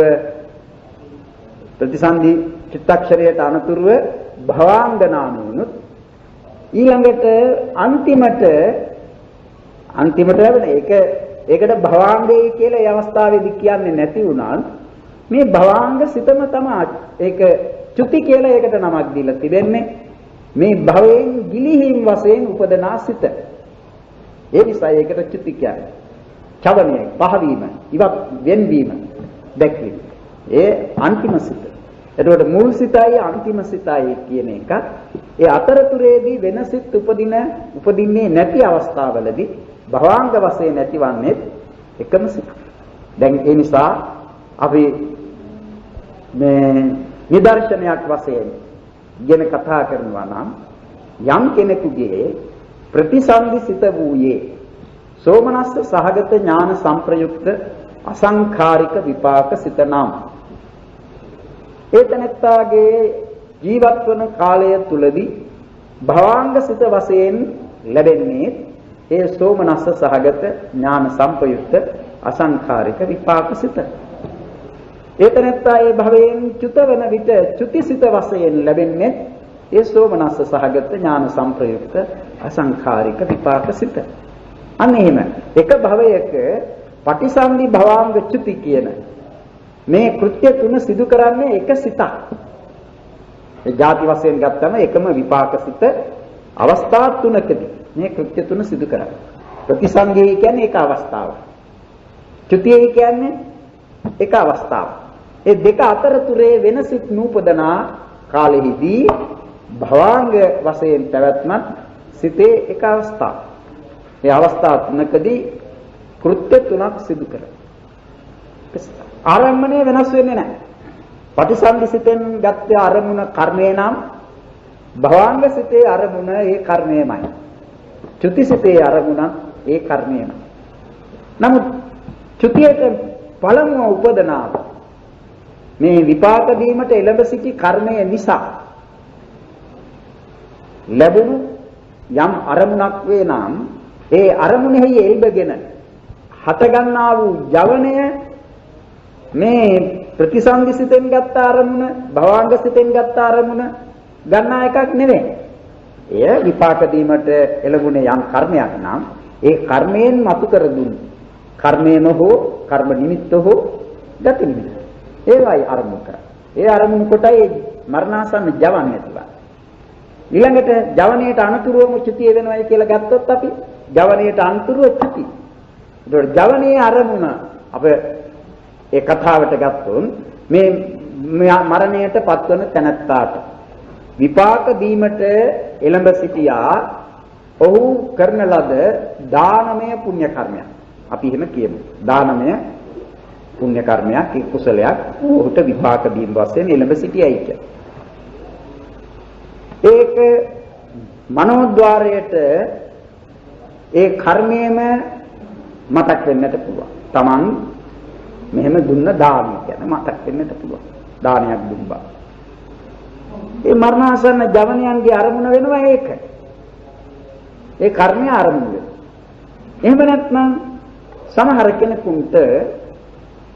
ප්‍රතිසන්දි චිත්තක්ෂරයට අනුතුරුව භවාංග නාමයෙන්ුත් ඊළඟට අන්තිමට ලැබෙන ඒකට භවාංගය කියලා ඒ අවස්ථාවේදී කියන්නේ නැති වුණත් මේ භවාංග සිතම තමයි ඒක චුති කියලා ඒකට නමක් දීලා තිබෙන්නේ. මේ භවයෙන් ගිලිහිම් වශයෙන් උපදනා සිත. ඒ නිසා ඒකට චුති කියන්නේ. චවණය, පහවීම, ඉවත් වෙන්වීම දැක්වීම. ඒ අන්තිම සිත. එතකොට මුල් සිතයි අන්තිම සිතයි කියන එක ඒ අතරතුරේදී වෙන සිත් උපදින්නේ නැති අවස්ථාවලදී භවාංග වශයෙන් නැතිවන්නේ එකම සිත. දැන් ඒ නිසා අපි මේ නිදර්ශනයක් වශයෙන් ගැන කතා කරනවා නම් යම් කෙනෙකුගේ ප්‍රතිසන්දි සිත වූයේ සෝමනස්ස සහගත ඥාන සංප්‍රයුක්ත අසංඛාරික විපාක සිත නම් ඒතනත්තාගේ ජීවත් වන කාලය තුලදී භවාංග සිත වශයෙන් ලැබෙන්නේ ඒ සෝමනස්ස සහගත ඥාන සංප්‍රයුක්ත අසංඛාරික විපාකසිත. ඒතනත්තා ඒ භවයෙන් චුත වන විට චුතිසිත වශයෙන් ලැබෙන්නේ ඒ සෝමනස්ස සහගත ඥාන සංප්‍රයුක්ත අසංඛාරික විපාකසිත. අන්න එහෙම එක භවයක පටිසන්ධි භවාංග චුති කියන මේ කෘත්‍ය තුන සිදු කරන්නේ එක සිතක්. ඒ ಜಾති වශයෙන් ගත්තම එකම විපාකසිත අවස්ථා තුනකදී මේ කෘත්‍ය තුන සිදු කරන්නේ. ප්‍රතිසංගය කියන්නේ එක අවස්ථාවක්. චුතිය කියන්නේ එක අවස්ථාවක්. ඒ දෙක අතරතුරේ වෙනසිට නූපදනා කාලෙහිදී භවාංග වශයෙන් පැවැත්මත් සිතේ එක අවස්ථාවක්. මේ අවස්ථා තුනකදී කෘත්‍ය තුනක් සිදු කරනවා. ආරම්භණය වෙනස් වෙන්නේ නැහැ. පටිසන්ධි සිතෙන් ගත්ත අරමුණ කර්මය නම් භවාංග සිතේ අරමුණ ඒ කර්මයමයි. චුති සිතේ අරමුණ ඒ කර්මයමයි. නමුත් චුතියට පළමුව උපදනාව මේ විපාක දීමට එළඹ සිටි කර්මය නිසා ලැබුණු යම් අරමුණක් වේ නම් ඒ අරමුණෙහි එල්බගෙන හටගන්නා වූ යවණය මේ ප්‍රතිසන්දි සිතෙන් ගත්ත අරමුණ භවාංග සිතෙන් ගත්ත අරමුණ ගන්නා එකක් නෙවෙයි. එය විපාක දීමට එළඹුණේ යම් කර්මයක් නම් ඒ කර්මයෙන් මතු කර දුන් කර්මයම හෝ කර්ම නිමිත්ත හෝ ගති නිමිත්ත. ඒවයි අරමුණ කරා. ඒ අරමුණ කොටයි මරණාසන්න ජවණය තුලා. ඊළඟට ජවණයට අනුතුරුවම චුතිය වෙනවයි කියලා ගත්තොත් අපි ජවණයට අනුතුරුව චුති. ඒතකොට ජවණයේ අරමුණ අප ඒ කතාවට ගත්තොත් මේ මරණයට පත්වන තැනැත්තාට විපාක දීමට එළඹ සිටියා ඔහු කරන ලද දානමය පුණ්‍ය කර්මයක්. අපි එහෙම කියමු. දානමය පුණ්‍ය කර්මයක් ඒ කුසලයක් ඔහුට විපාක දීම වශයෙන් එළඹ සිටියයි කියන්නේ. ඒක මනෝද්වාරයට ඒ කර්මයේම මතක් වෙන්නට පුළුවන්. Taman මෙහෙම දුන්න දානය කියන්නේ මතක් වෙන්නට පුළුවන්. දානයක් දුන්නා. ඒ මරණාසන්න ජවනයන්ගේ අරමුණ වෙනවා ඒක. ඒ කර්මය අරමුණ වෙනවා. එහෙම නැත්නම් සමහර කෙනෙකුට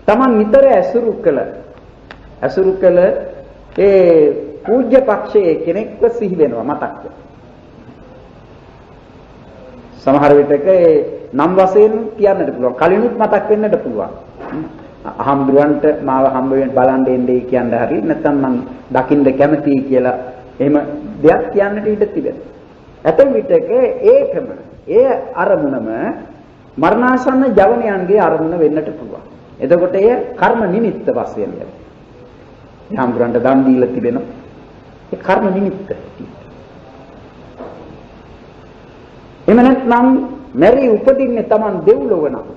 Taman නිතර ඇසුරු කළ ඒ පූජ්‍ය පක්ෂයේ කෙනෙක්ව සිහි වෙනවා මතක් වෙනවා. සමහර විටක ඒ නම් වශයෙන් කියන්නට පුළුවන්. කලිනුත් මතක් වෙන්නට පුළුවන්. අහම්දුරන්ට මාව හම්බ වෙන්න බලන් දෙන්නේ කියන්න හරි නැත්නම් මං දකින්න කැමතියි කියලා එහෙම දෙයක් කියන්නට ඉඩ තිබෙනවා. ඇතැම් විටක ඒකම ඒ අරමුණම මරණාසන්න ජවනයන්ගේ අරමුණ වෙන්නට පුළුවන්. එතකොට එය කර්ම නිමිත්ත වශයෙන් ලැබෙනවා. අහම්දුරන්ට දන් දීලා තිබෙනවා. ඒ කර්ම නිමිත්ත. එහෙම නැත්නම් මෙරි උපදින්නේ Taman දෙව්ලොව නම්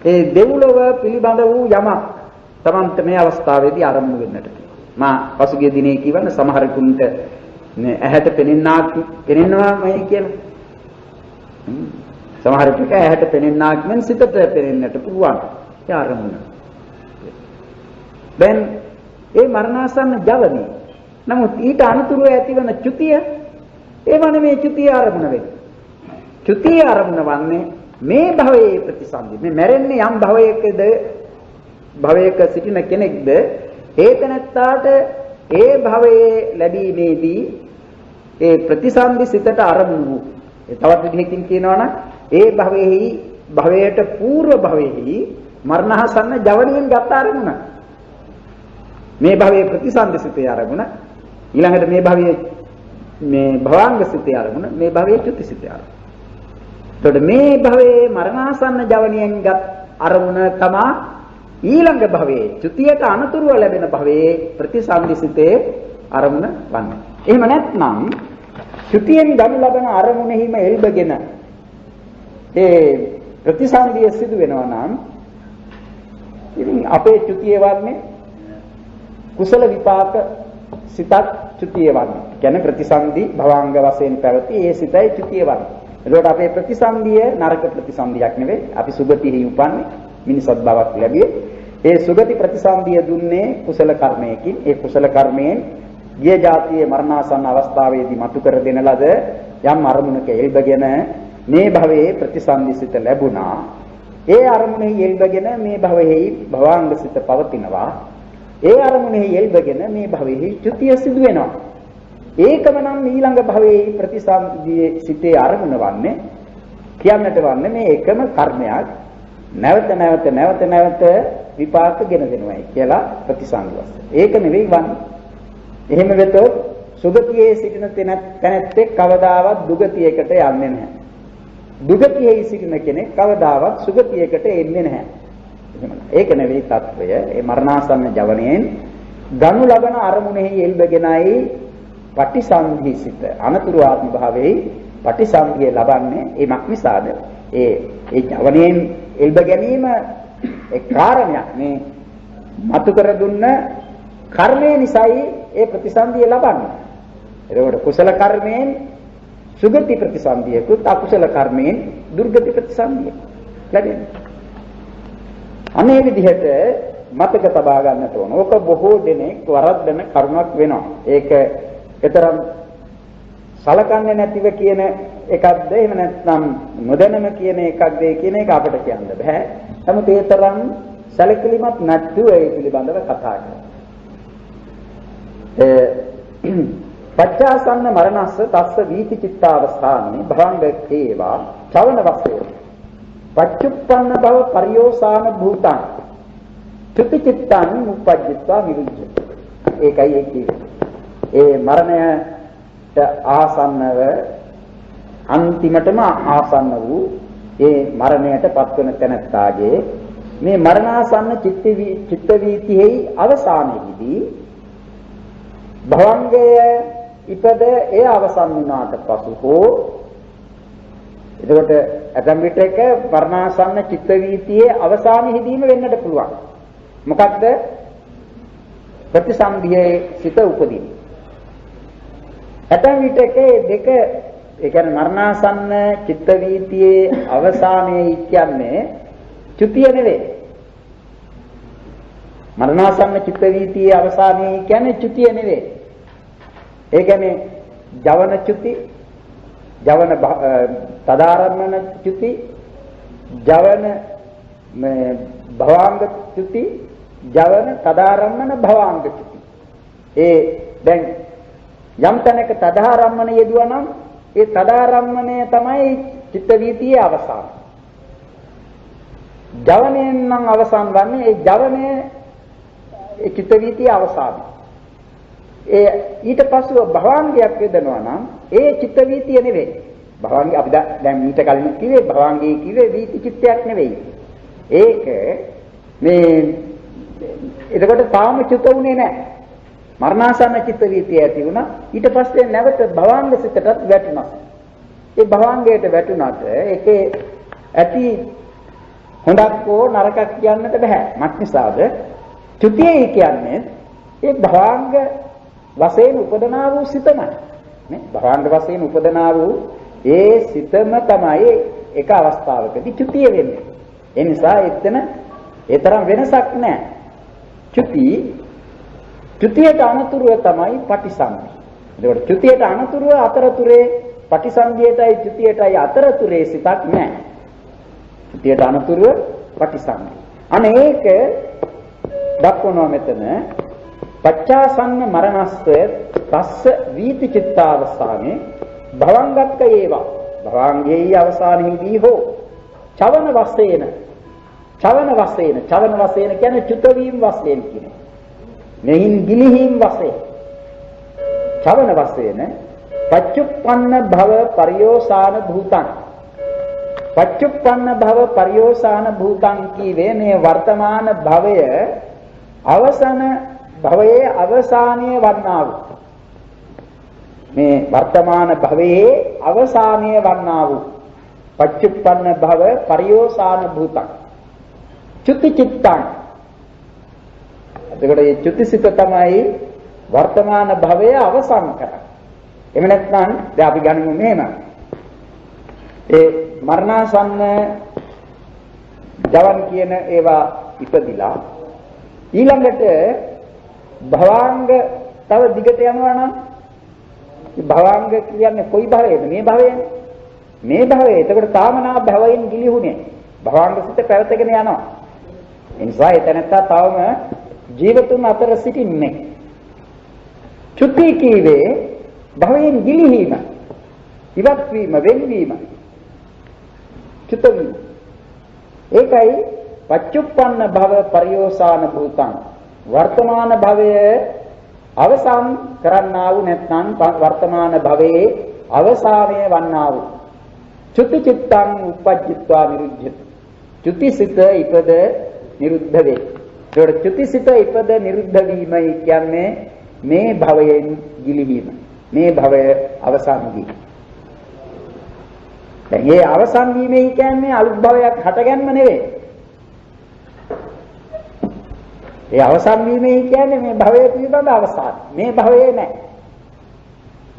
ඒ දෙව්ලොව පිළිබඳ වූ යමක් Tamanට මේ අවස්ථාවේදී ආරම්භ වෙන්නට පුළුවන්. මා පසුගිය දිනේ කියවන සමහරකුන්ට ඇහැට පෙනෙනවාමයි කියලා. සමහර විට ඇහැට පෙනෙන්නාක් මෙන් සිතට පෙනෙන්නට පුළුවන්. ඒ ආරම්භන. දැන් ඒ මරණාසන්න ජවනි. නමුත් ඊට අනුතුරුව ඇතිවන චුතිය ඒවනේ මේ චුතිය ආරම්භන වෙන්නේ. චුතිය ආරම්භන වන්නේ මේ භවයේ ප්‍රතිසන්දි මේ මැරෙන්නේ යම් භවයක සිටින කෙනෙක්ද ඒතනත්තාට ඒ භවයේ ලැබීමේදී ඒ ප්‍රතිසන්දි සිතට ආරම්භ වූ ඒ තවත් විදිහකින් කියනවා නම් ඒ භවයට పూర్ව භවයේහි මරණහසන්න ජවණයෙන් ගත ආරමුණ මේ භවයේ ප්‍රතිසන්දි සිතේ ආරමුණ ඊළඟට මේ භවයේ මේ භවාංග සිතේ ආරමුණ මේ භවයේ චුති සිතේ ආරමුණ. එතකොට මේ භවයේ මරණාසන්න ජවණයෙන් ගත් අරමුණ තමා ඊළඟ භවයේ චුතියට අනතුරුව ලැබෙන භවයේ ප්‍රතිසන්දිසිතේ අරමුණ වන්නේ. එහෙම නැත්නම් චුතියෙන් ගනු ලබන අරමුණෙහිම එල්බගෙන ඒ ප්‍රතිසන්දිය සිදු වෙනවා නම් ඉතින් අපේ චුතිය වන්නේ කුසල විපාක සිතක් චුතිය වන්නේ. කියන්නේ ප්‍රතිසන්දි භවාංග වශයෙන් පැවති ඒ සිතයි චුතිය වන්නේ. එතකොට අපේ ප්‍රතිසන්දිය නරක ප්‍රතිසන්දියක් නෙවෙයි. අපි සුගතිෙහි උපන්නේ මිනිසත් බවක් ලැබියේ. ඒ සුගති ප්‍රතිසන්දිය දුන්නේ කුසල කර්මයකින්. ඒ කුසල කර්මයෙන් ගිය જાතියේ මරණාසන්න අවස්ථාවේදී මතු කර දෙන ලද යම් අරමුණක එල්බගෙන මේ භවයේ ප්‍රතිසන්දිසිත ලැබුණා. ඒ අරමුණෙහි යෙල්බගෙන මේ භවයෙහි භවාංග සිත පවතිනවා. ඒ අරමුණෙහි යෙල්බගෙන මේ භවයෙහි චුතිය සිදු වෙනවා. ඒකම නම් ඊළඟ භවයේ ප්‍රතිසන්දියේ සිටේ අරමුණ වන්නේ කියන්නට වන්නේ මේ එකම කර්මයක් නැවත නැවත විපාක ගෙන දෙනවායි කියලා ප්‍රතිසන්දි වශයෙන්. ඒක නෙවෙයි වන්නේ. එහෙම වෙතොත් සුගතියේ සිටින තැනැත්තේ කවදාවත් දුගතියකට යන්නේ නැහැ. දුගතියේ සිටින කෙනෙක් කවදාවත් සුගතියකට එන්නේ නැහැ. ඒක නෙවෙයි తত্ত্বය. ඒ මරණාසන්න ජවණයෙන් ගනු ලබන අරමුණෙහි එල්බගෙනයි පටිසන්ධි සිත අනතුරු ආත්ම භාවයේ පටිසන්ධිය ලබන්නේ. ඒමක් නිසාද ඒ ජවණයෙන් එල්බ ගැනීම ඒ කාරණයක් මේ මතු කර දුන්න කර්මය නිසායි ඒ ප්‍රතිසන්දිය ලබන්නේ. එතකොට කුසල කර්මයෙන් සුගති ප්‍රතිසන්දියකුත් අකුසල කර්මයෙන් දුර්ගති ප්‍රතිසන්දිය ලැබෙනවා. අනේ විදිහට මතක තබා ගන්නට ඕන. ඕක බොහෝ දෙනෙක් වරද්දන කරුණක් වෙනවා. ඒක ඒතරම් සලකන්නේ නැතිව කියන එකක්ද එහෙම නැත්නම් නොදැනම කියන එකක්ද කියන එක අපිට කියන්න බෑ. නමුත් ඒ තරම් සැලකිලිමත් නැතුව ඒ පිළිබඳව කතා කරනවා. පච්චාසන්න මරණස්ස තස්ස වීති චිත්තාවස්ථානේ භවංගේවා චවන වස්සේ පච්චුප්පන්න භව පරියෝසාන භූතං චුති චිත්තං උපජ්ජත්වා විරුද්ධ. ඒකයි ඒ කියන්නේ. ඒ මරණයට ආසන්නව අන්තිමටම ආසන්න වූ ඒ මරණයට පත්වන තැනැත්තාගේ මේ මරණාසන්න චිත්ත වීතිෙහි අවසානයේදී භවංගය ඉපද ඒ අවසන් වුණාට පසු හෝ එතකොට ඇතම් විටක මරණාසන්න චිත්ත වීතියේ අවසානයේදීම වෙන්නට පුළුවන්. මොකක්ද? ප්‍රතිසන්දියේ සිත උපදින. ඇතම් විටක දෙක ඒ කියන්නේ මරණාසන්න චිත්ත වීතියේ අවසානයේ කියන්නේ චුතිය නෙවෙයි. මරණාසන්න චිත්ත වීතියේ අවසානයේ කියන්නේ චුතිය නෙවෙයි. ඒ කියන්නේ ජවන චුති, ජවන තදාරම්මන චුති, ජවන භවාංග චුති, ජවන තදාරම්මන භවාංග චුති. ඒ දැන් යම් තැනක තදාරම්මන යෙදුවා නම් ඒ තදාරම්මණය තමයි චිත්ත වීතියේ අවසාන. ජවණයෙන් නම් අවසන් වන්නේ ඒ ජවණය ඒ චිත්ත වීතියේ අවසානයි. ඒ ඊට පස්සෙ භවාංගයක් යදනවා නම් ඒ චිත්ත වීතිය නෙවෙයි. භවාංගය අපි දැන් ඊට කලින් කිව්වේ භවාංගයේ කිව්වේ වීති චිත්තයක් නෙවෙයි. ඒක මේ එතකොට තාම චුත උනේ නැහැ. මරණාසන්න චිත්ත වීතිය ඇති වුණා. ඊට පස්සේ නැවත භවාංග සිතටත් වැටුණා. ඒ භවාංගයට වැටුණාට ඒකේ ඇති හොඳක් හෝ නරකක් කියන්නට බෑ. මත් නිසාද චුතිය කියන්නේ ඒ භවාංග වශයෙන් උපදනා වූ සිතමයි. නේ? භවාංග වශයෙන් උපදනා වූ ඒ සිතම තමයි එක අවස්ථාවකදී චුතිය වෙන්නේ. ඒ නිසා එතන ඒ තරම් වෙනසක් නැහැ. චුතියට අනතුරුව තමයි පටිසන්ධි. ඒකට චුතියට අනතුරුව අතරතුරේ පටිසන්ධියටයි චුතියටයි අතරතුරේ සිතක් නැහැ. චුතියට අනතුරුව පටිසන්ධි. අනේ ඒක දක්වනවා මෙතන පච්චාසන්න මරණස්ස තස්ස වීති චිත්තාවස්ථානේ භවංගක්ක ඒවා භවංගයේ අවසානයේදී හෝ චවන වශයෙන් කියන්නේ චුත වීම වශයෙන් කියන්නේ මෙහින් ගිලිහීම් වශයෙන් චවන වශයෙන් පච්චුප්පන්න භව පරියෝසාන භූතං පච්චුප්පන්න භව පරියෝසාන භූතං කීවේ මේ වර්තමාන භවය අවසන භවයේ අවසානීය වන්නා වූ මේ වර්තමාන භවයේ අවසානීය වන්නා වූ පච්චුප්පන්න භව පරියෝසාන භූතං චුති චිත්තං. එතකොට මේ චුතිසිත තමයි වර්තමාන භවයේ අවසන් කරන්නේ. එහෙම නැත්නම් දැන් අපි ගනිමු මෙහෙම. ඒ මරණාසන්න ජවන් කියන ඒවා ඉපදිලා ඊළඟට භවාංග තව දිගට යනවා නම් භවාංග කියන්නේ කොයි භවයේද? මේ භවයේනේ. මේ භවයේ එතකොට තාමනා භවයෙන් ගිලිහුනේ. භවංග සිත පැවතගෙන යනවා. ඒ නිසා එතනත්තා තවම ජීවතුන් අතර සිටින්නේ. චුති කීවේ භවයෙන් ගිලිහීම, ඉවත් වීම, වෙන්වීම, චුත වීම. ඒකයි පච්චුප්පන්න භව පරියෝසాన භූතං. වර්තමාන භවයේ අවසන් කරන්නා වූ නැත්නම් වර්තමාන භවයේ අවසානය වන්නා වූ චුති චිත්තං උපජ්ජිත්වා නිරුද්ධති. චුතිසිත ඉපද නිරුද්ධ වේ. ඒකට චුතිසිත ඉපද නිරුද්ධ වීමයි කියන්නේ මේ භවයෙන් ගිලිවීම. මේ භවය අවසන් වීම. දැන් මේ අවසන් වීමයි කියන්නේ අලුත් භවයක් හටගන්ම නෙවෙයි. ඒ අවසන් වීමයි කියන්නේ මේ භවයේ පිළිබඳ අවසාන. මේ භවයේ නැහැ.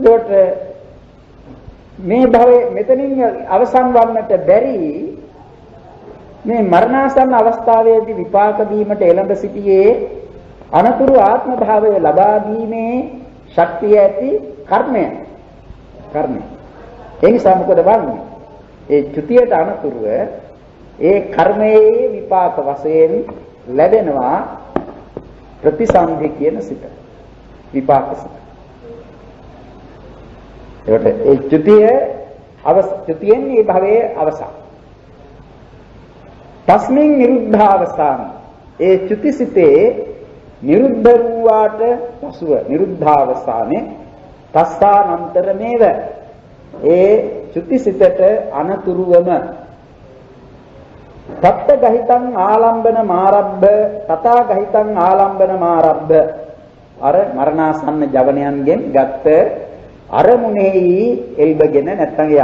ඒකට මේ භවයේ මෙතනින් අවසන් වන්නට බැරි මේ මරණාසන්න අවස්ථාවේදී විපාක දීමට එළඹ සිටියේ අනතුරු ආත්ම භාවය ලබා දීමේ ශක්තිය ඇති කර්මය. ඒ නිසා මොකද වන්නේ? ඒ චුතියට අනතුරුව ඒ කර්මයේ විපාක වශයෙන් ලැබෙනවා ප්‍රතිසන්ධි කියන සිත. විපාක සිත. ඒකට ඒ චුතියෙන් මේ භවයේ අවසන්. තස්මින් නිරුද්ධාවසාන. ඒ චුතිසිතේ නිරුද්ධ වූාට පසුව නිරුද්ධාවසානේ තස්සානන්තරමේව ඒ චුතිසිතට අනතුරුවම තත්ත ගහිතං ආලම්බන මාරබ්බ තථා ගහිතං ආලම්බන මාරබ්බ අර මරණාසන්න ජවනයන්ගෙන් ගත්ත අරමුණෙහි එල්බගෙන නැත්නම් ඒ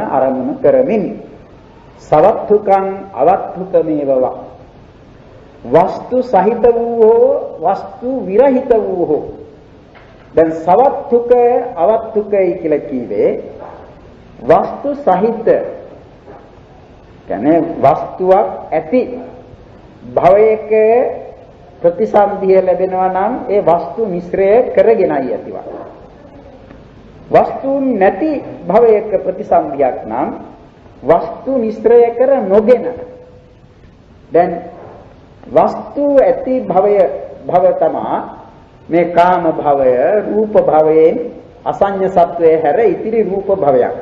අරමුණ කරමින් සවත්තුකං අවත්තුකමේවවා වස්තු සහිත වූ වස්තු විරහිත වූ දැන් සවත්තුක අවත්තුකයි කියලා කීවේ වස්තු සහිත කියන්නේ වස්තුවක් ඇති භවයක ප්‍රතිසන්දිය ලැබෙනවා නම් ඒ වස්තු මිශ්‍රය කරගෙනයි ඇතිවන්නේ. වස්තු නැති භවයක ප්‍රතිසන්දියක් නම් වස්තු මිශ්‍රය කර නොගෙන දැන් වස්තු ඇති භව තමා මේ කාම භවය, රූප භවයෙන් අසඤ්ඤ සත්වයේ හැර ඉතිරි රූප භවයක්.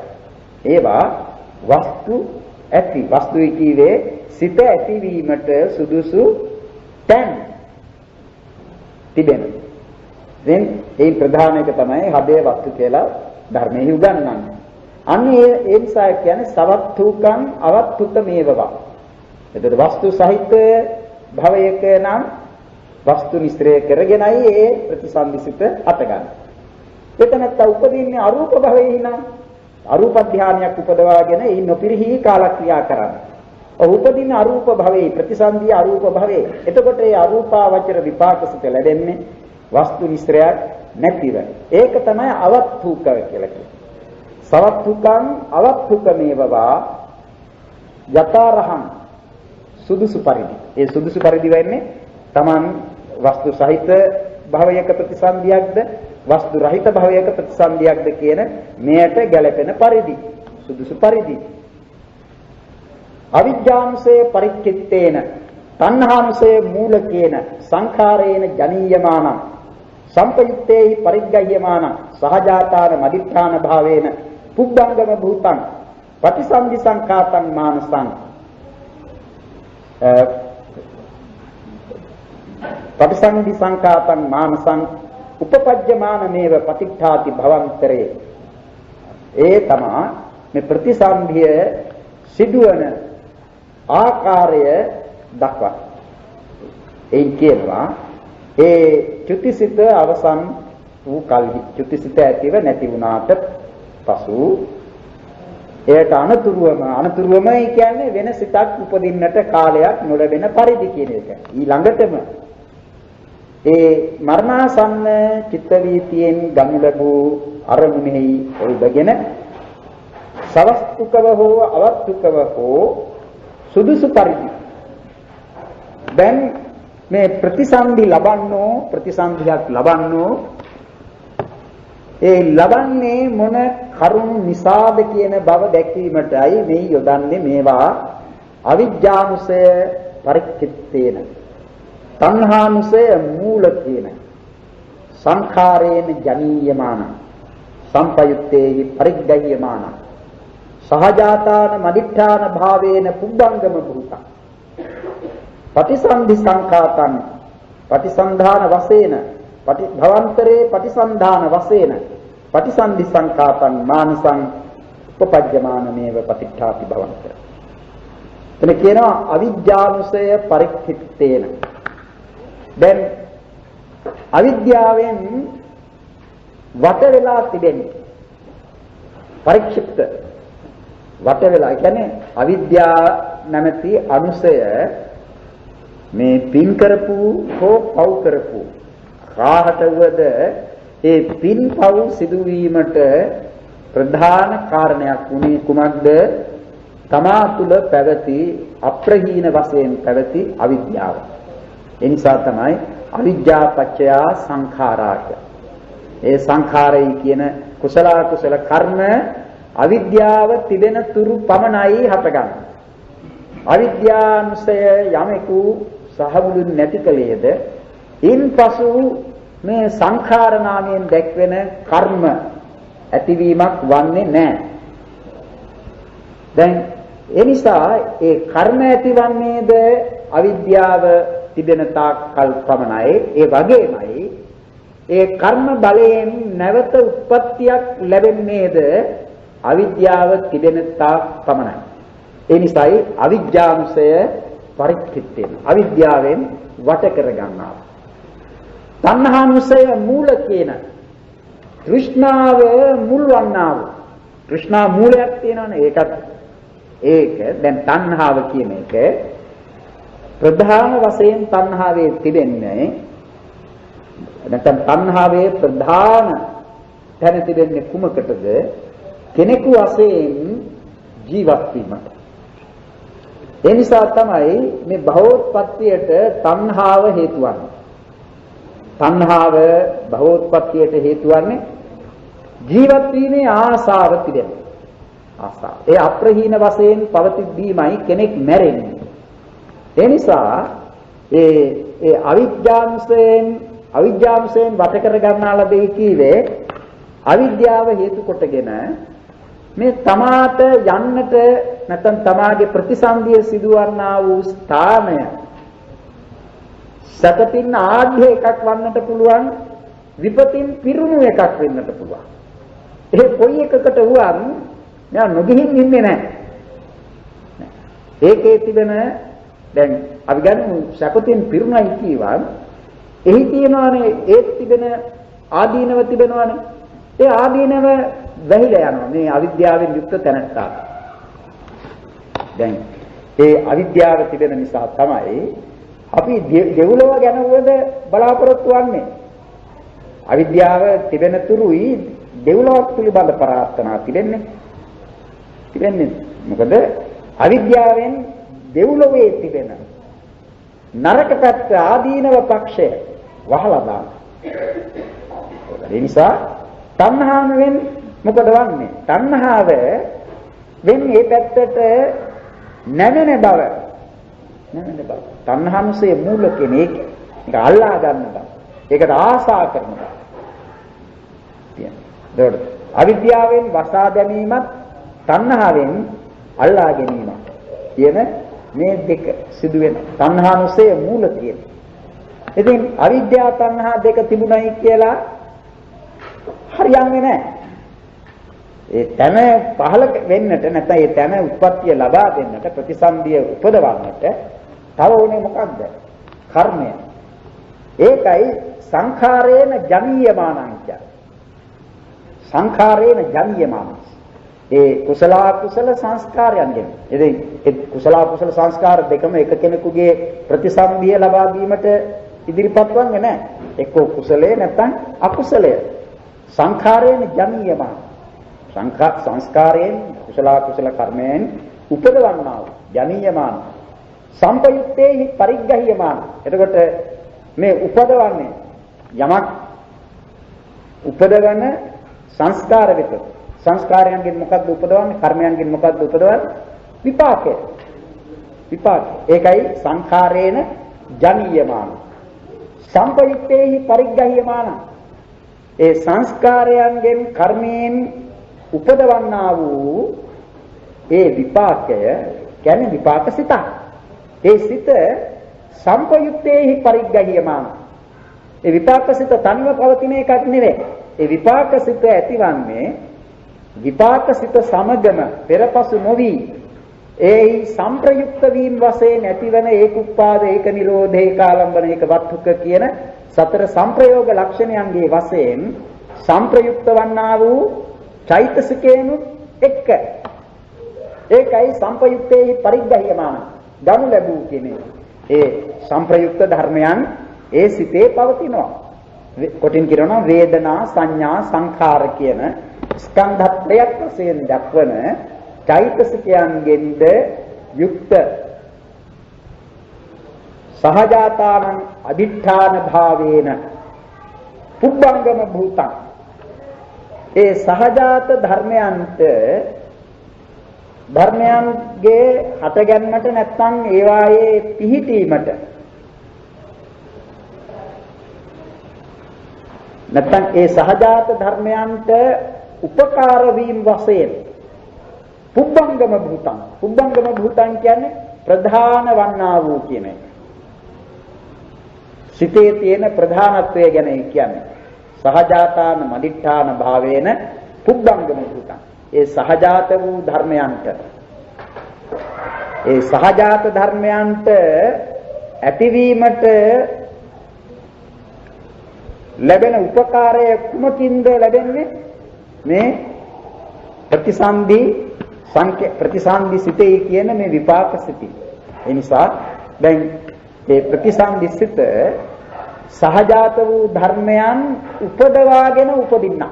ඒවා වස්තු ඇති වස්තුයි කීවේ සිත ඇතිවීමට සුදුසු තැන් තිබෙන. දැන් ඒ ප්‍රධාන එක තමයි හදේ වස්තු කියලා ධර්මයේ උගන්වන්නේ. අන්න ඒ නිසා කියන්නේ සවත්තුකං අවත්තුත මේවවා. එතකොට වස්තු සහිත භවයක නම් වස්තු මිශ්‍රය කරගෙනයි ඒ ප්‍රතිසන්දිසිත අටගන්නේ. එතනත් උපදින්නේ අරූප භවයේ නම් අරූප ධානයක් උපදවාගෙන ඒ නොපිරිහි කාලක්‍රියා කරන්නේ. උපදින අරූප භවයේ ප්‍රතිසන්දිය අරූප භවයේ. එතකොට ඒ අරූපාවචර විපාකසිත ලැබෙන්නේ වස්තු මිශ්‍රයක් නැතිව. ඒක තමයි අවත්තුක කියලා කියන්නේ. සවත්තුකං අවත්තුකමේවවා යතරහං සුදුසු පරිදි. ඒ සුදුසු පරිදි වෙන්නේ Taman වස්තු සහිත භවයක ප්‍රතිසන්දියක්ද වස්තු රහිත භවයක ප්‍රතිසන්දියක්ද කියන මෙයට ගැලපෙන පරිදි සුදුසු පරිදි. අවිජ්ජානුසේ පරිච්ඡිත්තේන තණ්හානුසේ මූලකේන සංඛාරේන ජනීයමාන සම්පයුත්තේහි පරිග්ගය්‍යමාන සහජාතාන මදිඨාන භාවේන පුබ්බංගම භූතං ප්‍රතිසන්දි සංඛාතං මානසං ප්‍රතිසන්දි සංඛාතං මානසං උපපජ්ජමානමේව පතිඨාති භවන්තරේ. ඒ තමා මේ ප්‍රතිසන්දිය සිදුවන ආකාරය දක්වා ඒ කියනවා ඒ චුතිසිත අවසන් වූ කල්හි චුතිසිත ඇතිව නැති වුණාට පසු එයට අනතුරුවම කියන්නේ වෙන සිතක් උපදින්නට කාලයක් නොලැබෙන පරිදි කියන එක. ඊළඟටම ඒ මරණාසන්න චිත්ත වීතියෙන් ගනු ලැබූ අරමුණෙහි ඔල්බගෙන සවස්තුකව හෝ අවත්තුකව හෝ සුදුසු පරිදි දැන් මේ ප්‍රතිසන්දියක් ලබන්නෝ ඒ ලබන්නේ මොන කරුණු නිසාද කියන බව දැක්වීමටයි මේ යොදන්නේ මේවා අවිජ්ජානුසය පරික්ඛිත්තේන තණ්හානුසය මූලකේන සංඛාරේන ජනීයමාන සම්පයුත්තේහි පරිග්ගහ්‍යමාන සහජාතාන මදිඨාන භාවේන පුබ්බංගම භූතං පටිසන්ධි සංඛාතං පටිසන්ධාන වශයෙන් භවන්තරේ පටිසන්ධාන වශයෙන් පටිසන්ධි සංඛාතං මානසං උපපජ්ජමානමේව පටිච්චාපි භවන්තර. එතන කියනවා අවිජ්ජානුසය පරික්ඛිත්තේන. දැන් අවිද්‍යාවෙන් වට වෙලා තිබෙන්නේ පරික්ෂිප්ත වට වෙලා කියන්නේ අවිද්‍යාව නැමැති අනුසය මේ පින් කරපු හෝ පව් කරපු කාහට වද ඒ පින් පව් සිදුවීමට ප්‍රධාන කාරණයක් වුණේ කුමක්ද? තමා තුළ පැවති අප්‍රහීන වශයෙන් පැවති අවිද්‍යාව. ඒ නිසා තමයි අවිජ්ජා පත්‍ය සංඛාරාට. ඒ සංඛාරයි කියන කුසල කුසල කර්ම අවිද්‍යාව තිබෙන තුරු පමණයි හටගන්නේ. අවිද්‍යානුසය යමෙකු සහවුලු නැති කලේද ඉන්පසු මේ සංඛාර නාමයෙන් දැක්වෙන කර්ම ඇතිවීමක් වන්නේ නැහැ. දැන් ඒ නිසා ඒ කර්ම ඇතිවන්නේද අවිද්‍යාව තිබෙන තාක් කල් පමණයි. ඒ වගේමයි ඒ කර්ම බලයෙන් නැවත උත්පත්තියක් ලැබෙන්නේද අවිද්‍යාව තිබෙන තාක් පමණයි. ඒ නිසායි අවිජ්ජානුසය පරික්ඛිත්තේන අවිද්‍යාවෙන් වට කර ගන්නවා. තණ්හානුසය මූලකේන තෘෂ්ණාව මුල් වන්නා වූ තෘෂ්ණා මූලයක් තියෙනවනේ ඒක දැන් තණ්හාව කියන එක ප්‍රධාන වශයෙන් තණ්හාවේ තිබෙන්නේ නැත්නම් තණ්හාවේ ප්‍රධාන තැන තිබෙන්නේ කුමකටද? කෙනෙකු වශයෙන් ජීවත් වීමට. ඒ නිසා තමයි මේ භවෝත්පත්තියට තණ්හාව හේතු වන්නේ. තණ්හාව භවෝත්පත්තියට හේතු වන්නේ ජීවත් වීමේ ආසාව තිබෙන. ආසාව. ඒ අප්‍රහීන වශයෙන් පවතිද්දීමයි කෙනෙක් මැරෙන්නේ. ඒ නිසා ඒ අවිජ්ජාංශයෙන් වට කර ගන්නා ලදී කීවේ අවිද්‍යාව හේතු කොටගෙන මේ තමාට යන්නට නැත්නම් තමාගේ ප්‍රතිසන්දිය සිදුවන්නා වූ ස්ථානය සතපින් ආධ්‍ය එකක් වන්නට පුළුවන් විපතින් පිරුණු එකක් වෙන්නට පුළුවන්. ඒ කොයි එකකට වුවන් මෙයා නොගිහින් ඉන්නේ නැහැ. ඒකේ තිබෙන දැන් අපි ගන්න සතපින් පිරුණයි කියවන් එහි තියෙනවානේ ඒ තිබෙන ආදීනව තිබෙනවානේ. ඒ ආදීනව වැහිලා යනවා මේ අවිද්‍යාවෙන් යුක්ත තැනට. දැන් ඒ අවිද්‍යාව තිබෙන නිසා තමයි අපි දෙව්ලොව ගැන වද බලාපොරොත්තු වෙන්නේ. අවිද්‍යාව තිබෙන තුරුයි දෙව්ලොවක් පිළිබඳ ප්‍රාර්ථනා තිබෙන්නේ. මොකද අවිද්‍යාවෙන් දෙව්ලොවේ තිබෙන නරක පැත්ත ආදීනව පක්ෂය වහලා දාන. ඒ නිසා තණ්හාවෙන් මොකද වන්නේ? තණ්හාව වෙන්නේ මේ පැත්තට නැවෙන බව. තණ්හාංශයේ මූල කෙනෙක් ඒක අල්ලා ගන්න බව. ඒකට ආසා කරන බව. තියෙනවා. අවිද්‍යාවෙන් වසා දැමීමත් තණ්හාවෙන් අල්ලා ගැනීමත් කියන මේ දෙක සිදු වෙන තණ්හාංශයේ මූල කියන. ඉතින් අවිද්‍යා තණ්හා දෙක තිබුණයි කියලා හරියන්නේ නැහැ. ඒ තන පහළ වෙන්නට නැත්නම් ඒ තන උත්පත්තිය ලබා දෙන්නට ප්‍රතිසන්දිය උපදවන්නට තව උනේ මොකක්ද? කර්මය. ඒකයි සංඛාරේන ජනීයමානං. සංඛාරේන ජනීයමානං. ඒ කුසල කුසල සංස්කාරයන්ගෙන්. ඉතින් ඒ කුසල කුසල සංස්කාර දෙකම එක කෙනෙකුගේ ප්‍රතිසන්දිය ලබා දීමට ඉදිරිපත් වන්නේ නැහැ. එක්කෝ කුසලයේ නැත්නම් අකුසලයේ. සංඛාරේන ජනීයමාන. සංස්කාරයෙන් කුසල කුසල කර්මයෙන් උපදවන්නා වූ ජනීයමාන සම්පයුත්තේහි පරිග්ගහ්‍යමාන. එතකොට මේ උපදවන්නේ යමක් උපදවන සංස්කාර විත. සංස්කාරයන්ගෙන් මොකද්ද උපදවන්නේ? කර්මයන්ගෙන් මොකද්ද උපදවන්නේ? විපාකය. විපාක. ඒකයි සංඛාරේන ජනීයමාන. සම්පයුත්තේහි පරිග්ගහ්‍යමාන. ඒ සංස්කාරයන්ගෙන් කර්මයෙන් උපදවන්නා වූ ඒ විපාකය කියන්නේ විපාක සිත. ඒ සිත සම්පයුත්තේහි පරිග්ගහ්‍යමාන. ඒ විපාක සිත තනිව පවතින එකක් නෙවෙයි. ඒ විපාක සිත ඇතිවන්නේ විපාක සිත සමගම පෙරපසු නොවි ඒහි සංප්‍රයුක්ත වීම වශයෙන් ඇතිවන ඒක උපාද ඒක නිරෝධ ඒක ආලම්බන ඒක වත්තුක කියන සතර සංප්‍රයෝග ලක්ෂණයන්ගේ වශයෙන් සංප්‍රයුක්ත වන්නා වූ චෛතසිකේන එක්ක ඒකයි සංපයුක්තේහි පරිග්ගහ්‍යමාන ගනු ලැබූ කියන්නේ ඒ සංප්‍රයුක්ත ධර්මයන් ඒ සිතේ පවතිනවා. කොටින් කියනවා වේදනා සංඥා සංඛාර කියන ස්කන්ධත්‍රයක් වශයෙන් දක්වන චෛතසිකයන්ගෙන්ද යුක්ත සහජාතානං අදිඨාන භාවේන පුබ්බංගම භූතං. ඒ සහජාත ධර්මයන්ගේ හටගැන්මට නැත්නම් ඒවායේ පිහිටීමට නැත්නම් ඒ සහජාත ධර්මයන්ට උපකාර වීම වශයෙන් පුබ්බංගම භූතං. පුබ්බංගම භූතං කියන්නේ ප්‍රධාන වන්නා වූ කියන එක. සිතේ තියෙන ප්‍රධානත්වය ගැන කියන්නේ. සහජාතාන මදිඨාන භාවේන පුබ්බංගම භූතං. ඒ සහජාත වූ ධර්මයන්ට ඒ සහජාත ධර්මයන්ට ඇතිවීමට ලැබෙන උපකාරය කුමකින්ද ලැබෙන්නේ? මේ ප්‍රතිසන්දි සිතේ කියන මේ විපාක සිතයි. ඒ නිසා දැන් මේ ප්‍රතිසන්දි සිත සහජාත වූ ධර්මයන් උපදවාගෙන උපදින්න.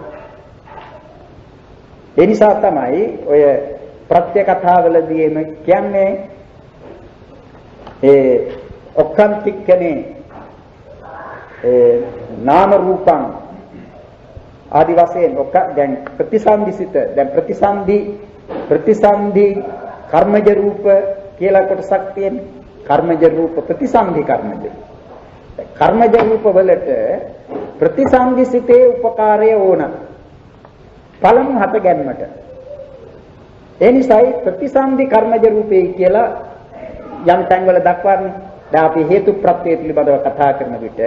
ඒ නිසා තමයි ඔය ප්‍රත්‍ය කතාවලදී එම කියන්නේ ඒ ඔක්කාන්තිකනේ නාම රූපං ආදි වශයෙන් දැන් ප්‍රතිසන්දිසිත දැන් ප්‍රතිසන්දි කර්මජ රූප කියලා කොටසක් තියෙනවා. කර්මජ රූප ප්‍රතිසන්දි කර්මජ රූප වලට ප්‍රතිසන්දිසිතේ උපකාරය ඕන පළමු හත ගැනීමට. ඒ නිසායි ප්‍රතිසන්දි කර්මජ රූපේ කියලා යම් තැන්වල දක්වන්නේ. දැන් අපි හේතු ප්‍රත්‍ය පිළිබඳව කතා කරන විට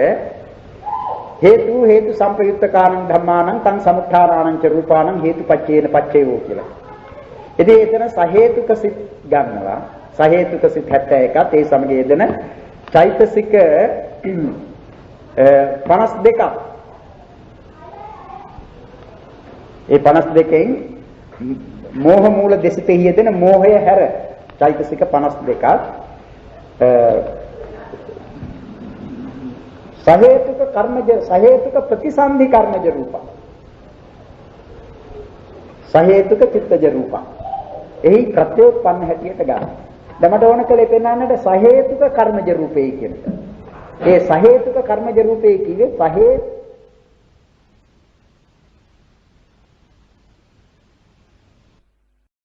හේතු සංප්‍රයුක්තකාරං ධම්මානං තං සමුත්ථානානං ච රූපානං හේතුපච්චේන පච්චේයෝ කියලා. ඉතින් එතන සහේතුක සිත් ගන්නවා. සහේතුක සිත් 71ත් ඒ සමග යෙදෙන චෛතසික 52ක්. ඒ 52කින් මෝහ මූල දෙසිතෙහි යෙදෙන මෝහය හැර චෛතසික 52ක් සහේතුක ප්‍රතිසන්දි කර්මජ රූප සහේතුක චිත්තජ රූප එහි ප්‍රත්‍යෝත්පන්න හැටියට ගන්න. දැන් මට ඕන කලේ පෙන්වන්නට සහේතුක කර්මජ රූපේ කියන එක. ඒ සහේතුක කර්මජ රූපේ කිව්වේ